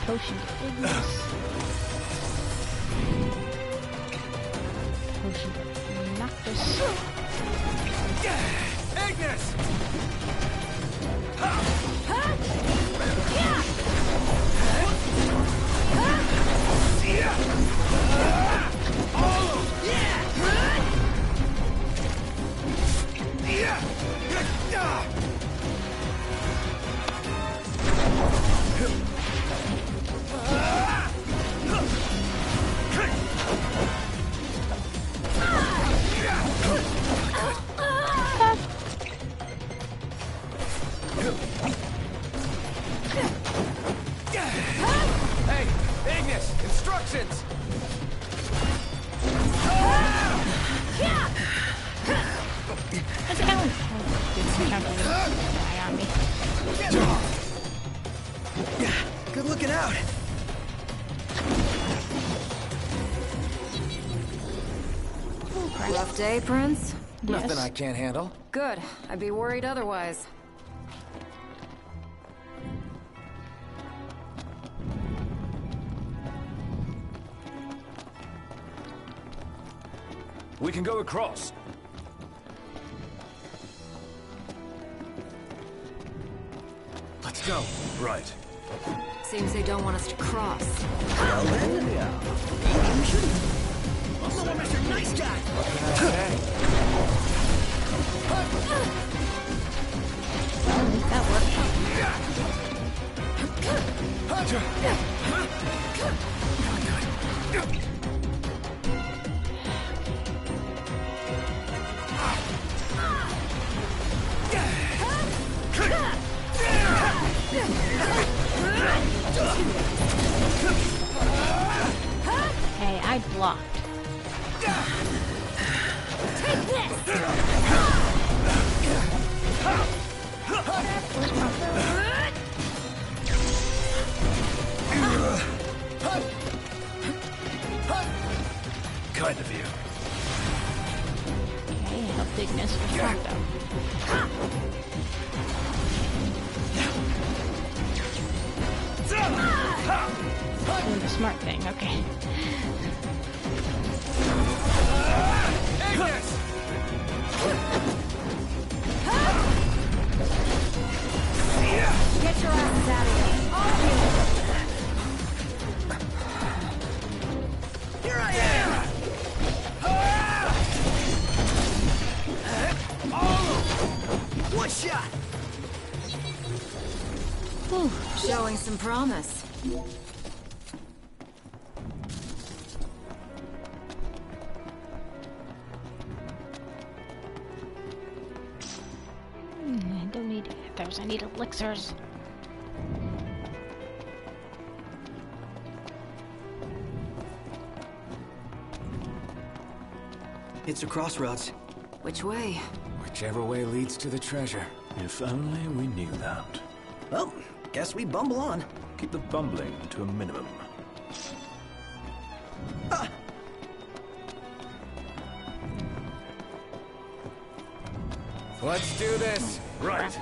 Potion to Ignis. Potion to Noctis. Ignis! Hey, Ignis! Instructions! How's it going? Did some counter die on me. Good looking out! Rough day, Prince? Nothing I can't handle. Good. I'd be worried otherwise. We can go across. Let's go. Right. Seems they don't want us to cross. Well, then, we are. I'm the one Mr. Nice Guy! That worked. Hey, I blocked. Take this! Kind of you. Okay, help Ignis was knocked out. Doing the smart thing, okay. this! Get your asses out of here. All of you! Here I am! One shot! Whew, showing some promise. I don't need ethers, I need elixirs. It's a crossroads. Which way? Whichever way leads to the treasure. If only we knew that. Well, guess we bumble on. Keep the bumbling to a minimum. Let's do this! Right.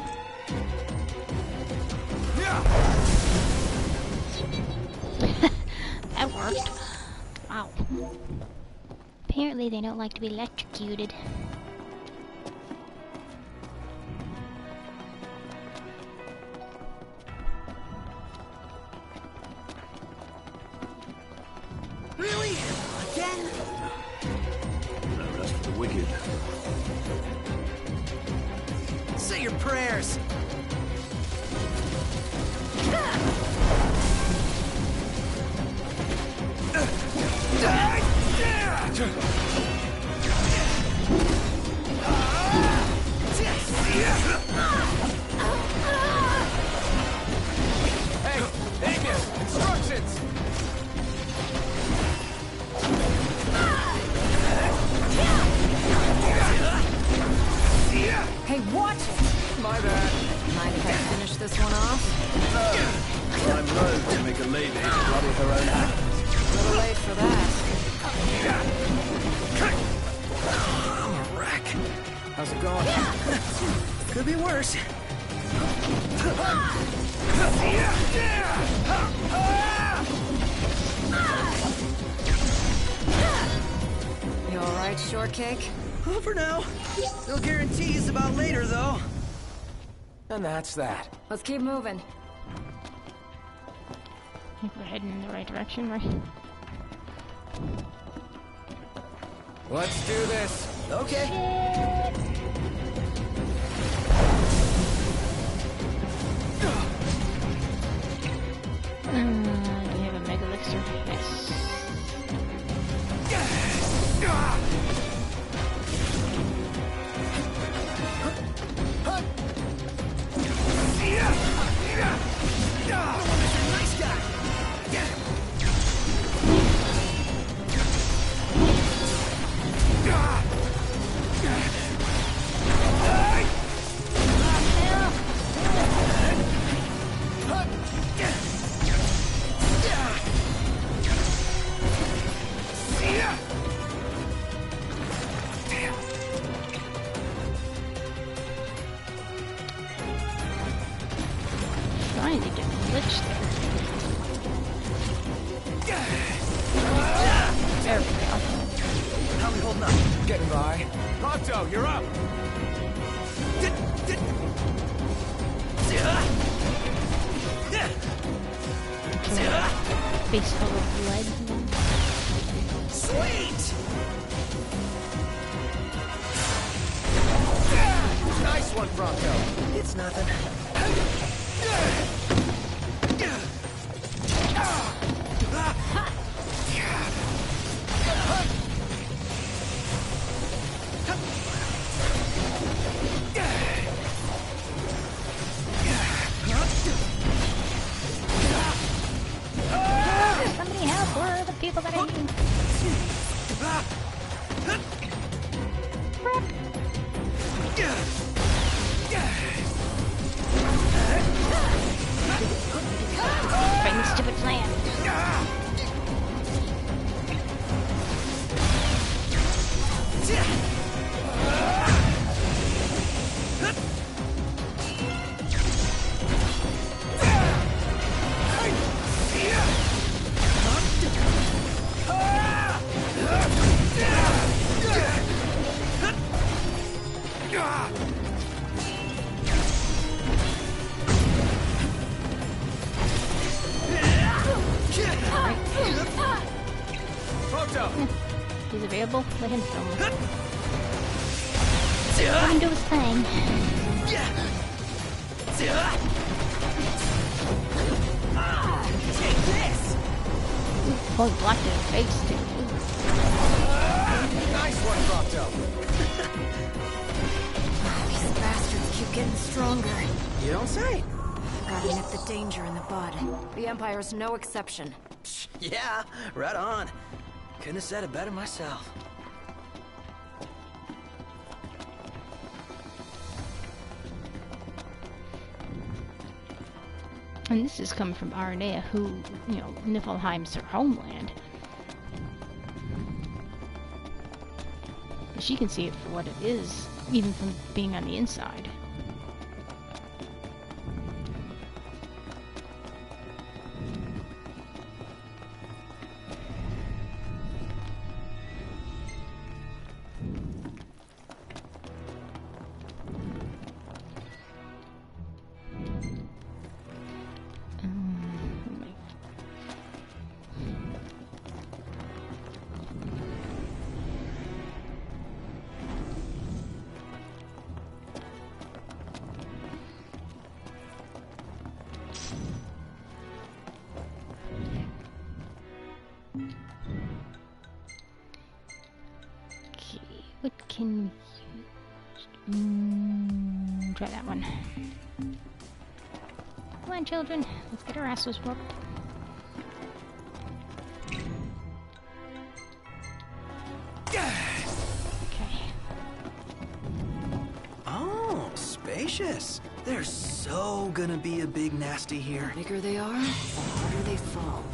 That worked. Wow. Apparently they don't like to be electrocuted. Really? Again? No rest for the wicked. Say your prayers. Hey, Amius! Instructions! Hey, watch it! My bad. Mind if I finish this one off? I'm loath to make a lady bloody her own hands. A little late for that. I'm a wreck. How's it going? Could be worse. You alright, shortcake? Well, for now. No guarantees about later, though. And that's that. Let's keep moving. I think we're heading in the right direction, right? Let's do this. Okay. Do we have a mega elixir? Yes. Nice guy. Trying to get the lich there. There we go. How we holding up? Getting by. Pronto, you're up! Face full of lead. Sweet! Nice one, Pronto. It's nothing. Somebody help! Where are the people that I need? Bring stupid plan. he's available, let him film it. Let him do his thing. Take this! Oh, he blocked it in the face, too. Nice one, Procto. These bastards keep getting stronger. You don't say. Gotta nip the danger in the bud. The Empire's no exception. Yeah, right on. Couldn't have said it better myself. And this is coming from Aranea, who, you know, Niflheim's her homeland. But she can see it for what it is, even from being on the inside. What can we use? Try that one. Come on, children. Let's get our asses whooped. Okay. Oh, spacious. There's so gonna be a big nasty here. The bigger they are, the harder they fall.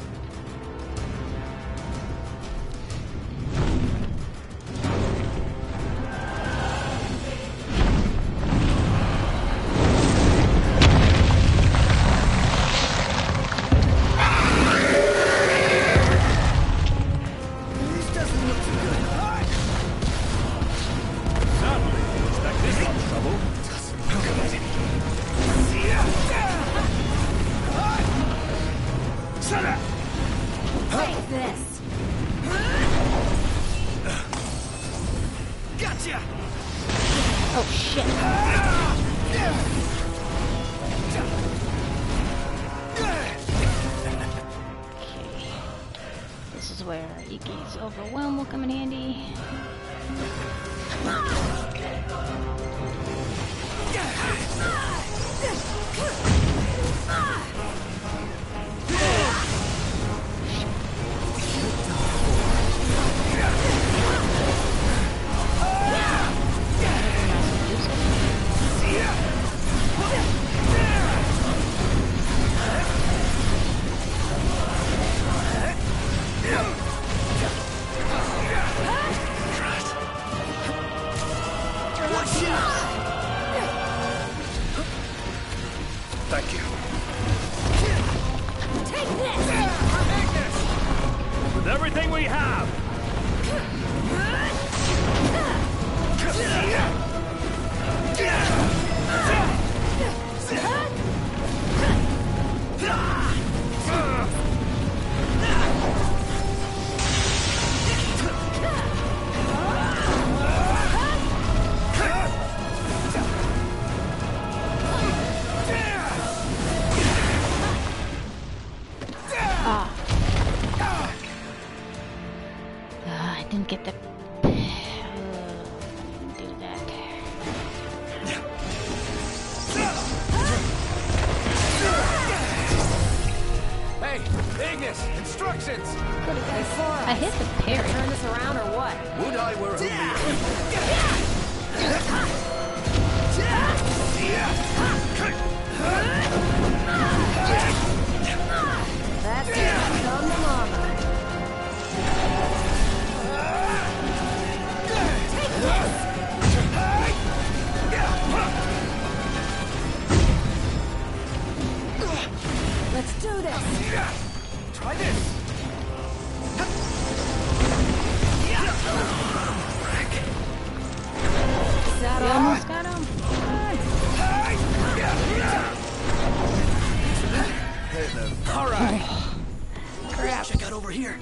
Overwhelm will come in handy. Thank you. Take this! With everything we have! I didn't get the... do that. Hey, Ignis! Instructions! I hit the parry. Turn this around or what? Would I were who That's it. Come to mama. Take this! Let's do this! Try this! That We all? almost got him. All right. Crap. Check out over here.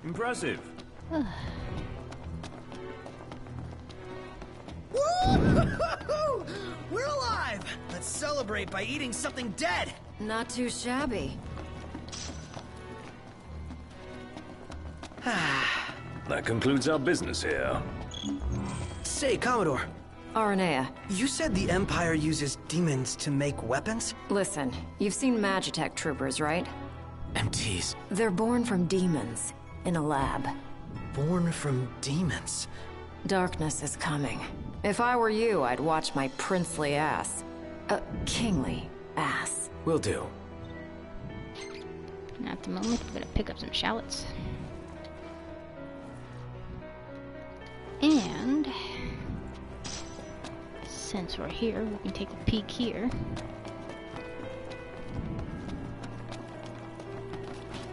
Impressive. Woo-hoo-hoo-hoo! We're alive! Let's celebrate by eating something dead! Not too shabby. That concludes our business here. Say, Commodore. Aranea. You said the Empire uses demons to make weapons? Listen, you've seen Magitech troopers, right? MTs. They're born from demons, in a lab. Born from demons? Darkness is coming. If I were you, I'd watch my princely ass. Kingly ass. Will do. Not at the moment. I'm gonna pick up some shallots. And since we're here, we can take a peek here.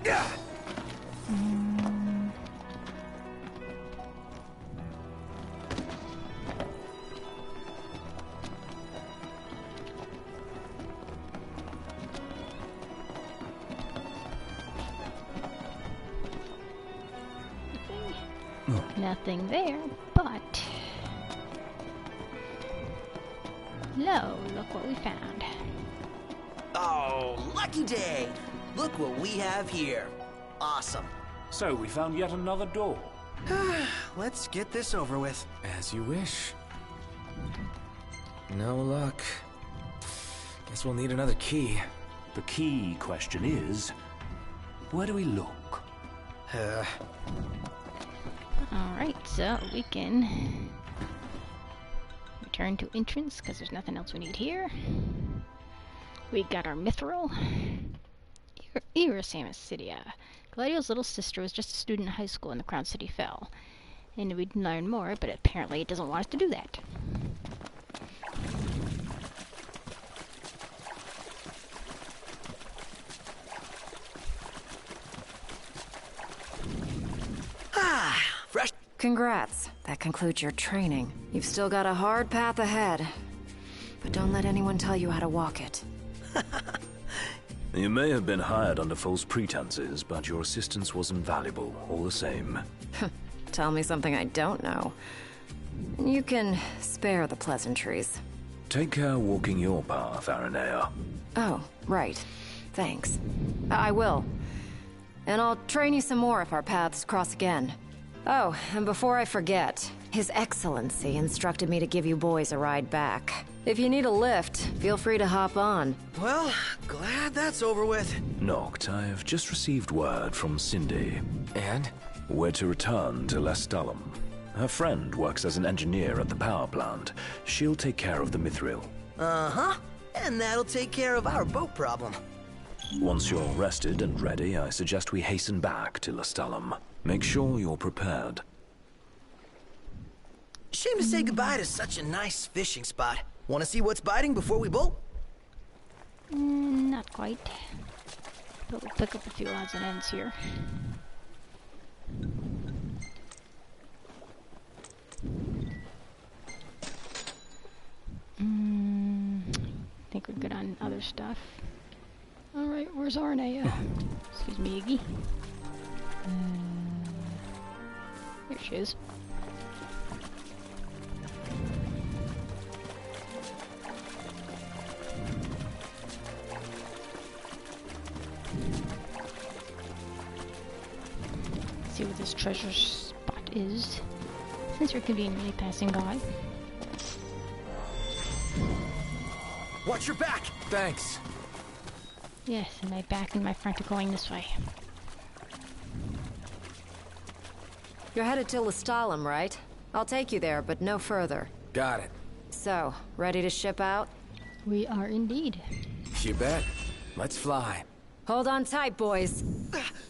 Yeah. Nothing there, but lo, look what we found. Oh, lucky day! Look what we have here. Awesome. So we found yet another door. Let's get this over with. As you wish. No luck. Guess we'll need another key. The key question is, where do we look? Alright, so we can return to entrance because there's nothing else we need here. We got our mithril. Irasamus Cydia. Gladio's little sister was just a student in high school when the Crown City fell. And we'd learn more, but apparently it doesn't want us to do that. Fresh. Congrats. That concludes your training. You've still got a hard path ahead. But don't let anyone tell you how to walk it. You may have been hired under false pretenses, but your assistance was invaluable, all the same. Tell me something I don't know. You can spare the pleasantries. Take care walking your path, Aranea. Oh, right. Thanks. I will. And I'll train you some more if our paths cross again. Oh, and before I forget, His Excellency instructed me to give you boys a ride back. If you need a lift, feel free to hop on. Well, glad that's over with. Noct, I've just received word from Cindy. And? We're to return to Lestalum. Her friend works as an engineer at the power plant. She'll take care of the mithril. Uh-huh. And that'll take care of our boat problem. Once you're rested and ready, I suggest we hasten back to Lestalum. Make sure you're prepared. Shame to say goodbye to such a nice fishing spot. Want to see what's biting before we bolt? Not quite. But we'll pick up a few odds and ends here. I think we're good on other stuff. Alright, where's Aranea? Excuse me, Iggy. There she is. See what this treasure spot is, since we're conveniently passing by. Watch your back! Thanks. Yes, and my back and my front are going this way. You're headed to Lestalum, right? I'll take you there, but no further. Got it. So, ready to ship out? We are indeed. You bet. Let's fly. Hold on tight, boys.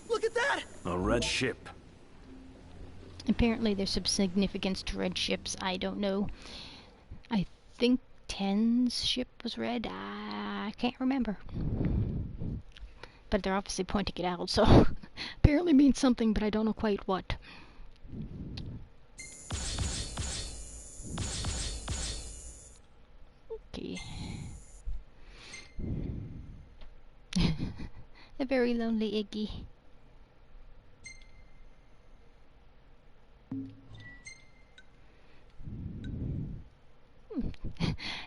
Look at that! A red ship. Apparently there's some significance to red ships. I don't know. I think Ten's ship was red. I can't remember. But they're obviously pointing it out, so apparently means something, but I don't know quite what. Okay. A very lonely Iggy.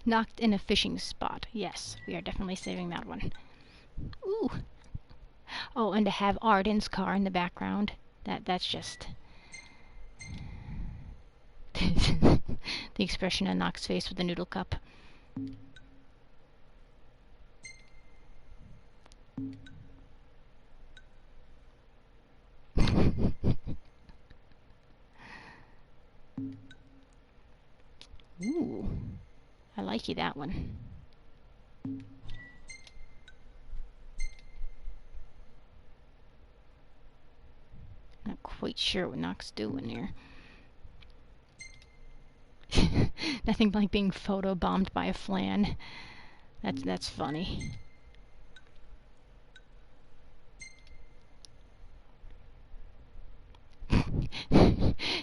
Knocked in a fishing spot. Yes, we are definitely saving that one. Ooh. Oh, and to have Arden's car in the background. That's just... the expression on Nox's face with the noodle cup. Ooh. I like you that one. Not quite sure what Nox's doing here. Nothing like being photobombed by a flan. That's funny.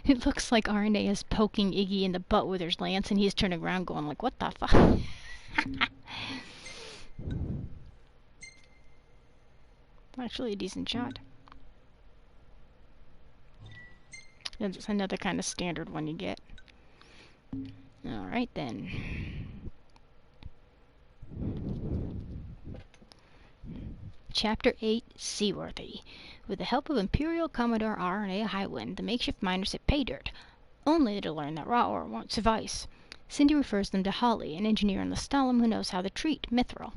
It looks like RNA is poking Iggy in the butt with her lance, and he's turning around going like, what the fuck? Actually a decent shot. That's another kind of standard one you get. Alright then. Chapter 8, Seaworthy. With the help of Imperial Commodore RNA Highwind, the makeshift miners hit pay dirt, only to learn that raw ore won't suffice. Cindy refers them to Holly, an engineer on the Stalem who knows how to treat mithril.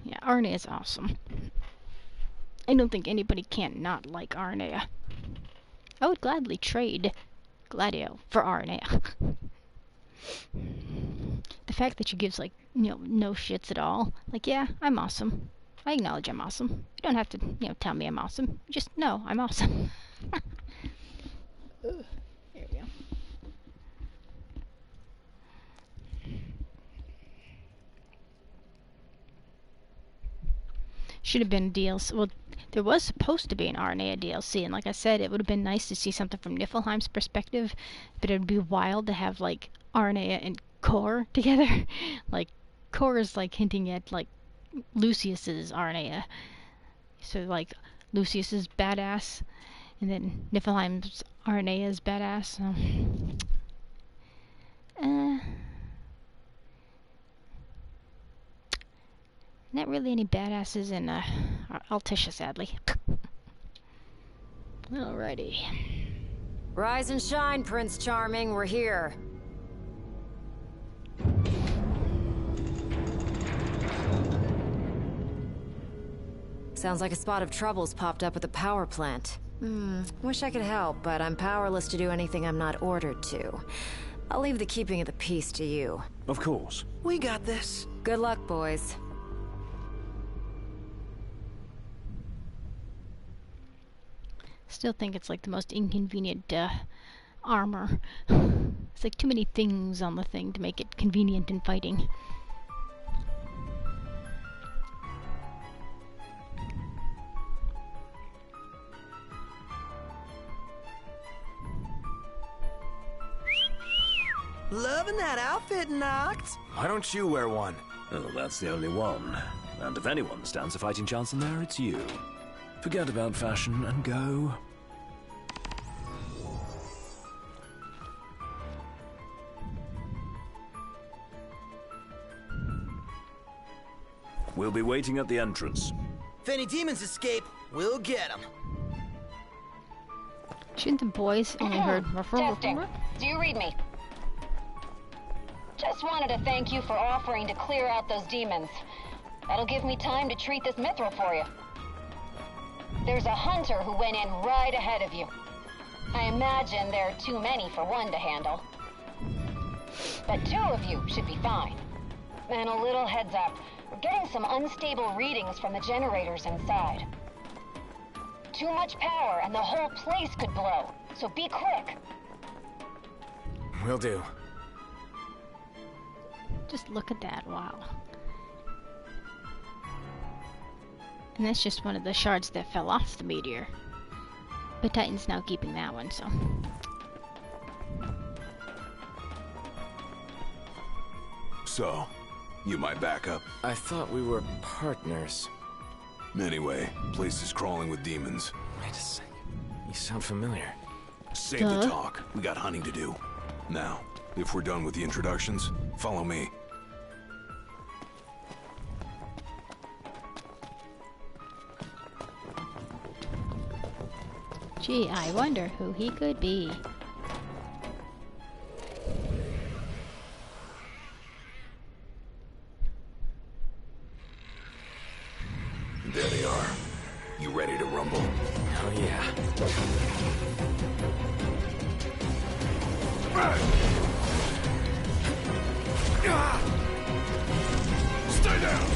Yeah, Arnea is awesome. I don't think anybody can not like Arnea. I would gladly trade Gladio for Arnea. The fact that she gives, like, no shits at all. Like, yeah, I'm awesome. I acknowledge I'm awesome. You don't have to, tell me I'm awesome. Just know I'm awesome. There we go. Should have been a DLC. Well, there was supposed to be an RNA DLC, and like I said, it would have been nice to see something from Niflheim's perspective, but it would be wild to have, like, RNA and Core together. Like, Core is, like, hinting at, like, Lucius's RNA. So, like, Lucius is badass, and then Niflheim's RNA is badass, so... Not really any badasses in Altisha, sadly. Alrighty. Rise and shine, Prince Charming. We're here. Sounds like a spot of trouble's popped up at the power plant. Wish I could help, but I'm powerless to do anything I'm not ordered to. I'll leave the keeping of the peace to you. Of course. We got this. Good luck, boys. Still think it's like the most inconvenient armor. It's like too many things on the thing to make it convenient in fighting. Loving that outfit, Noct. Why don't you wear one? Oh, that's the only one. And if anyone stands a fighting chance in there, it's you. Forget about fashion and go. We'll be waiting at the entrance. If any demons escape, we'll get them. Shouldn't the boys only heard Testing. Do you read me? Just wanted to thank you for offering to clear out those demons. That'll give me time to treat this mithril for you. There's a hunter who went in right ahead of you. I imagine there are too many for one to handle. But 2 of you should be fine. And a little heads up, we're getting some unstable readings from the generators inside. Too much power and the whole place could blow, so be quick. Will do. Just look at that, wow. And that's just one of the shards that fell off the meteor. But Titan's now keeping that one, so... So, you my backup? I thought we were partners. Anyway, place is crawling with demons. Wait a second. You sound familiar. Save the talk. We got hunting to do. Now, if we're done with the introductions, follow me. Gee, I wonder who he could be. There they are. You ready to rumble? Oh, yeah. Stay down!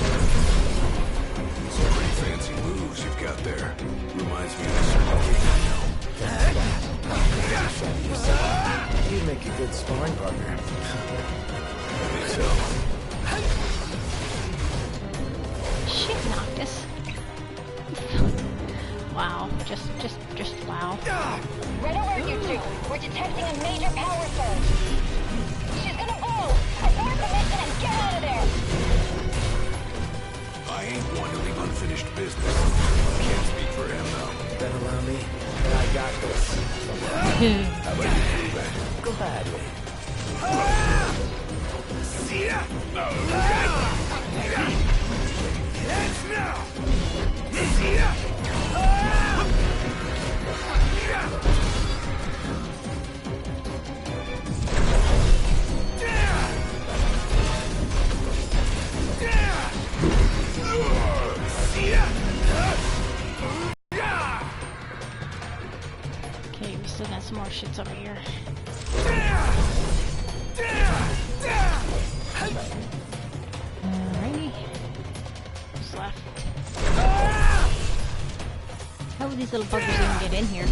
Some pretty fancy moves you've got there. Reminds me of a certain king I know. You'd make a good sparring partner. I think so. Shit, Noctis. Wow, just wow. Red alert, you two. We're detecting a major power surge. She's gonna blow. Abort the mission and get out of there. I ain't one to leave unfinished business. Can't speak for him, though. Then allow me. I got this. How about you prove it? Gladly. See ya! It's now! See ya! Okay, we still got some more shits over here. Alrighty. What's left? How would these little buggers even get in here?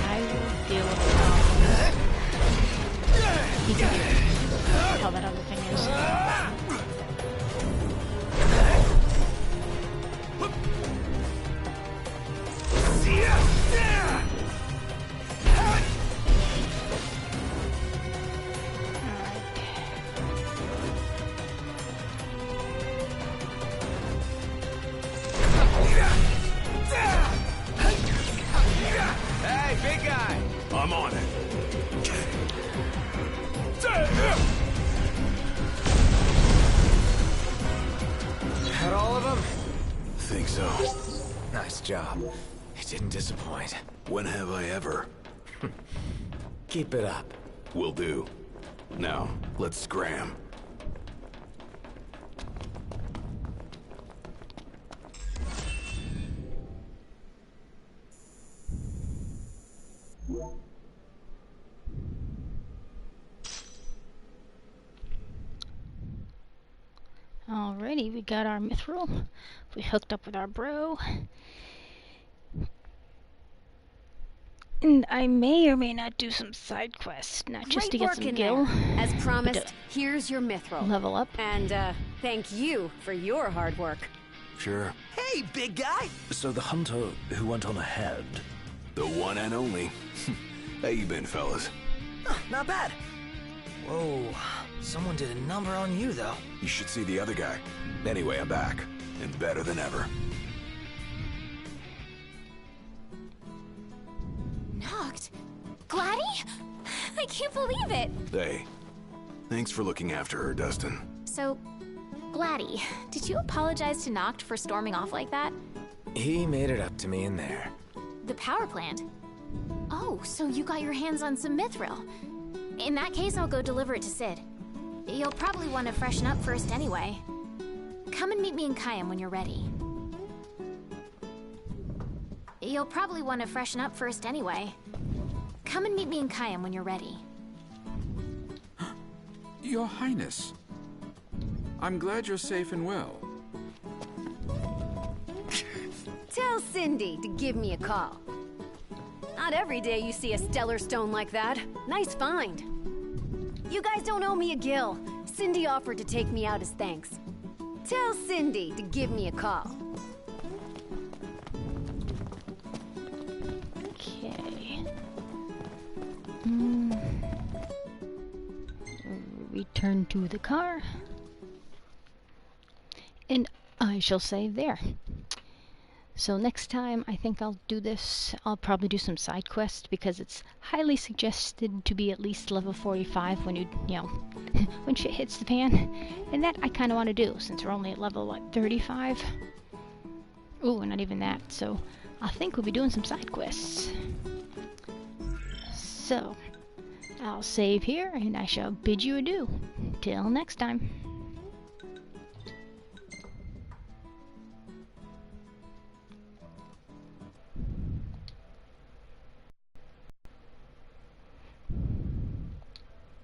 I will deal with the problem. He can do it. How that other thing is. Hey, big guy! I'm on it. Had all of them? Think so. Nice job. It didn't disappoint. When have I ever? Keep it up. Will do. Now, let's scram. Alrighty, we got our mithril. We hooked up with our bro. And I may or may not do some side quests, not just to Great get work some in gil. there. As but promised, to here's your mithril. level up. And, thank you for your hard work. Sure. Hey, big guy! So the hunter who went on ahead. The one and only. How you been, fellas? Not bad. Whoa, someone did a number on you, though. You should see the other guy. Anyway, I'm back. And better than ever. Knocked? Gladdy? I can't believe it! Hey. Thanks for looking after her, Dustin. So, Gladdy, did you apologize to Noct for storming off like that? He made it up to me in there. The power plant? Oh, so you got your hands on some mithril. In that case, I'll go deliver it to Sid. You'll probably want to freshen up first anyway. Come and meet me in Kayam when you're ready. You'll probably want to freshen up first anyway. Come and meet me in Kayam when you're ready. Your Highness, I'm glad you're safe and well. Tell Cindy to give me a call. Not every day you see a stellar stone like that. Nice find. You guys don't owe me a gill. Cindy offered to take me out as thanks. Tell Cindy to give me a call. Okay. Return to the car. And I shall save there. So next time I think I'll do this, I'll probably do some side quests because it's highly suggested to be at least level 45 when you know, when shit hits the fan. And that I kind of want to do since we're only at level, what, 35? Ooh, not even that. So I think we'll be doing some side quests. So I'll save here and I shall bid you adieu. Till next time.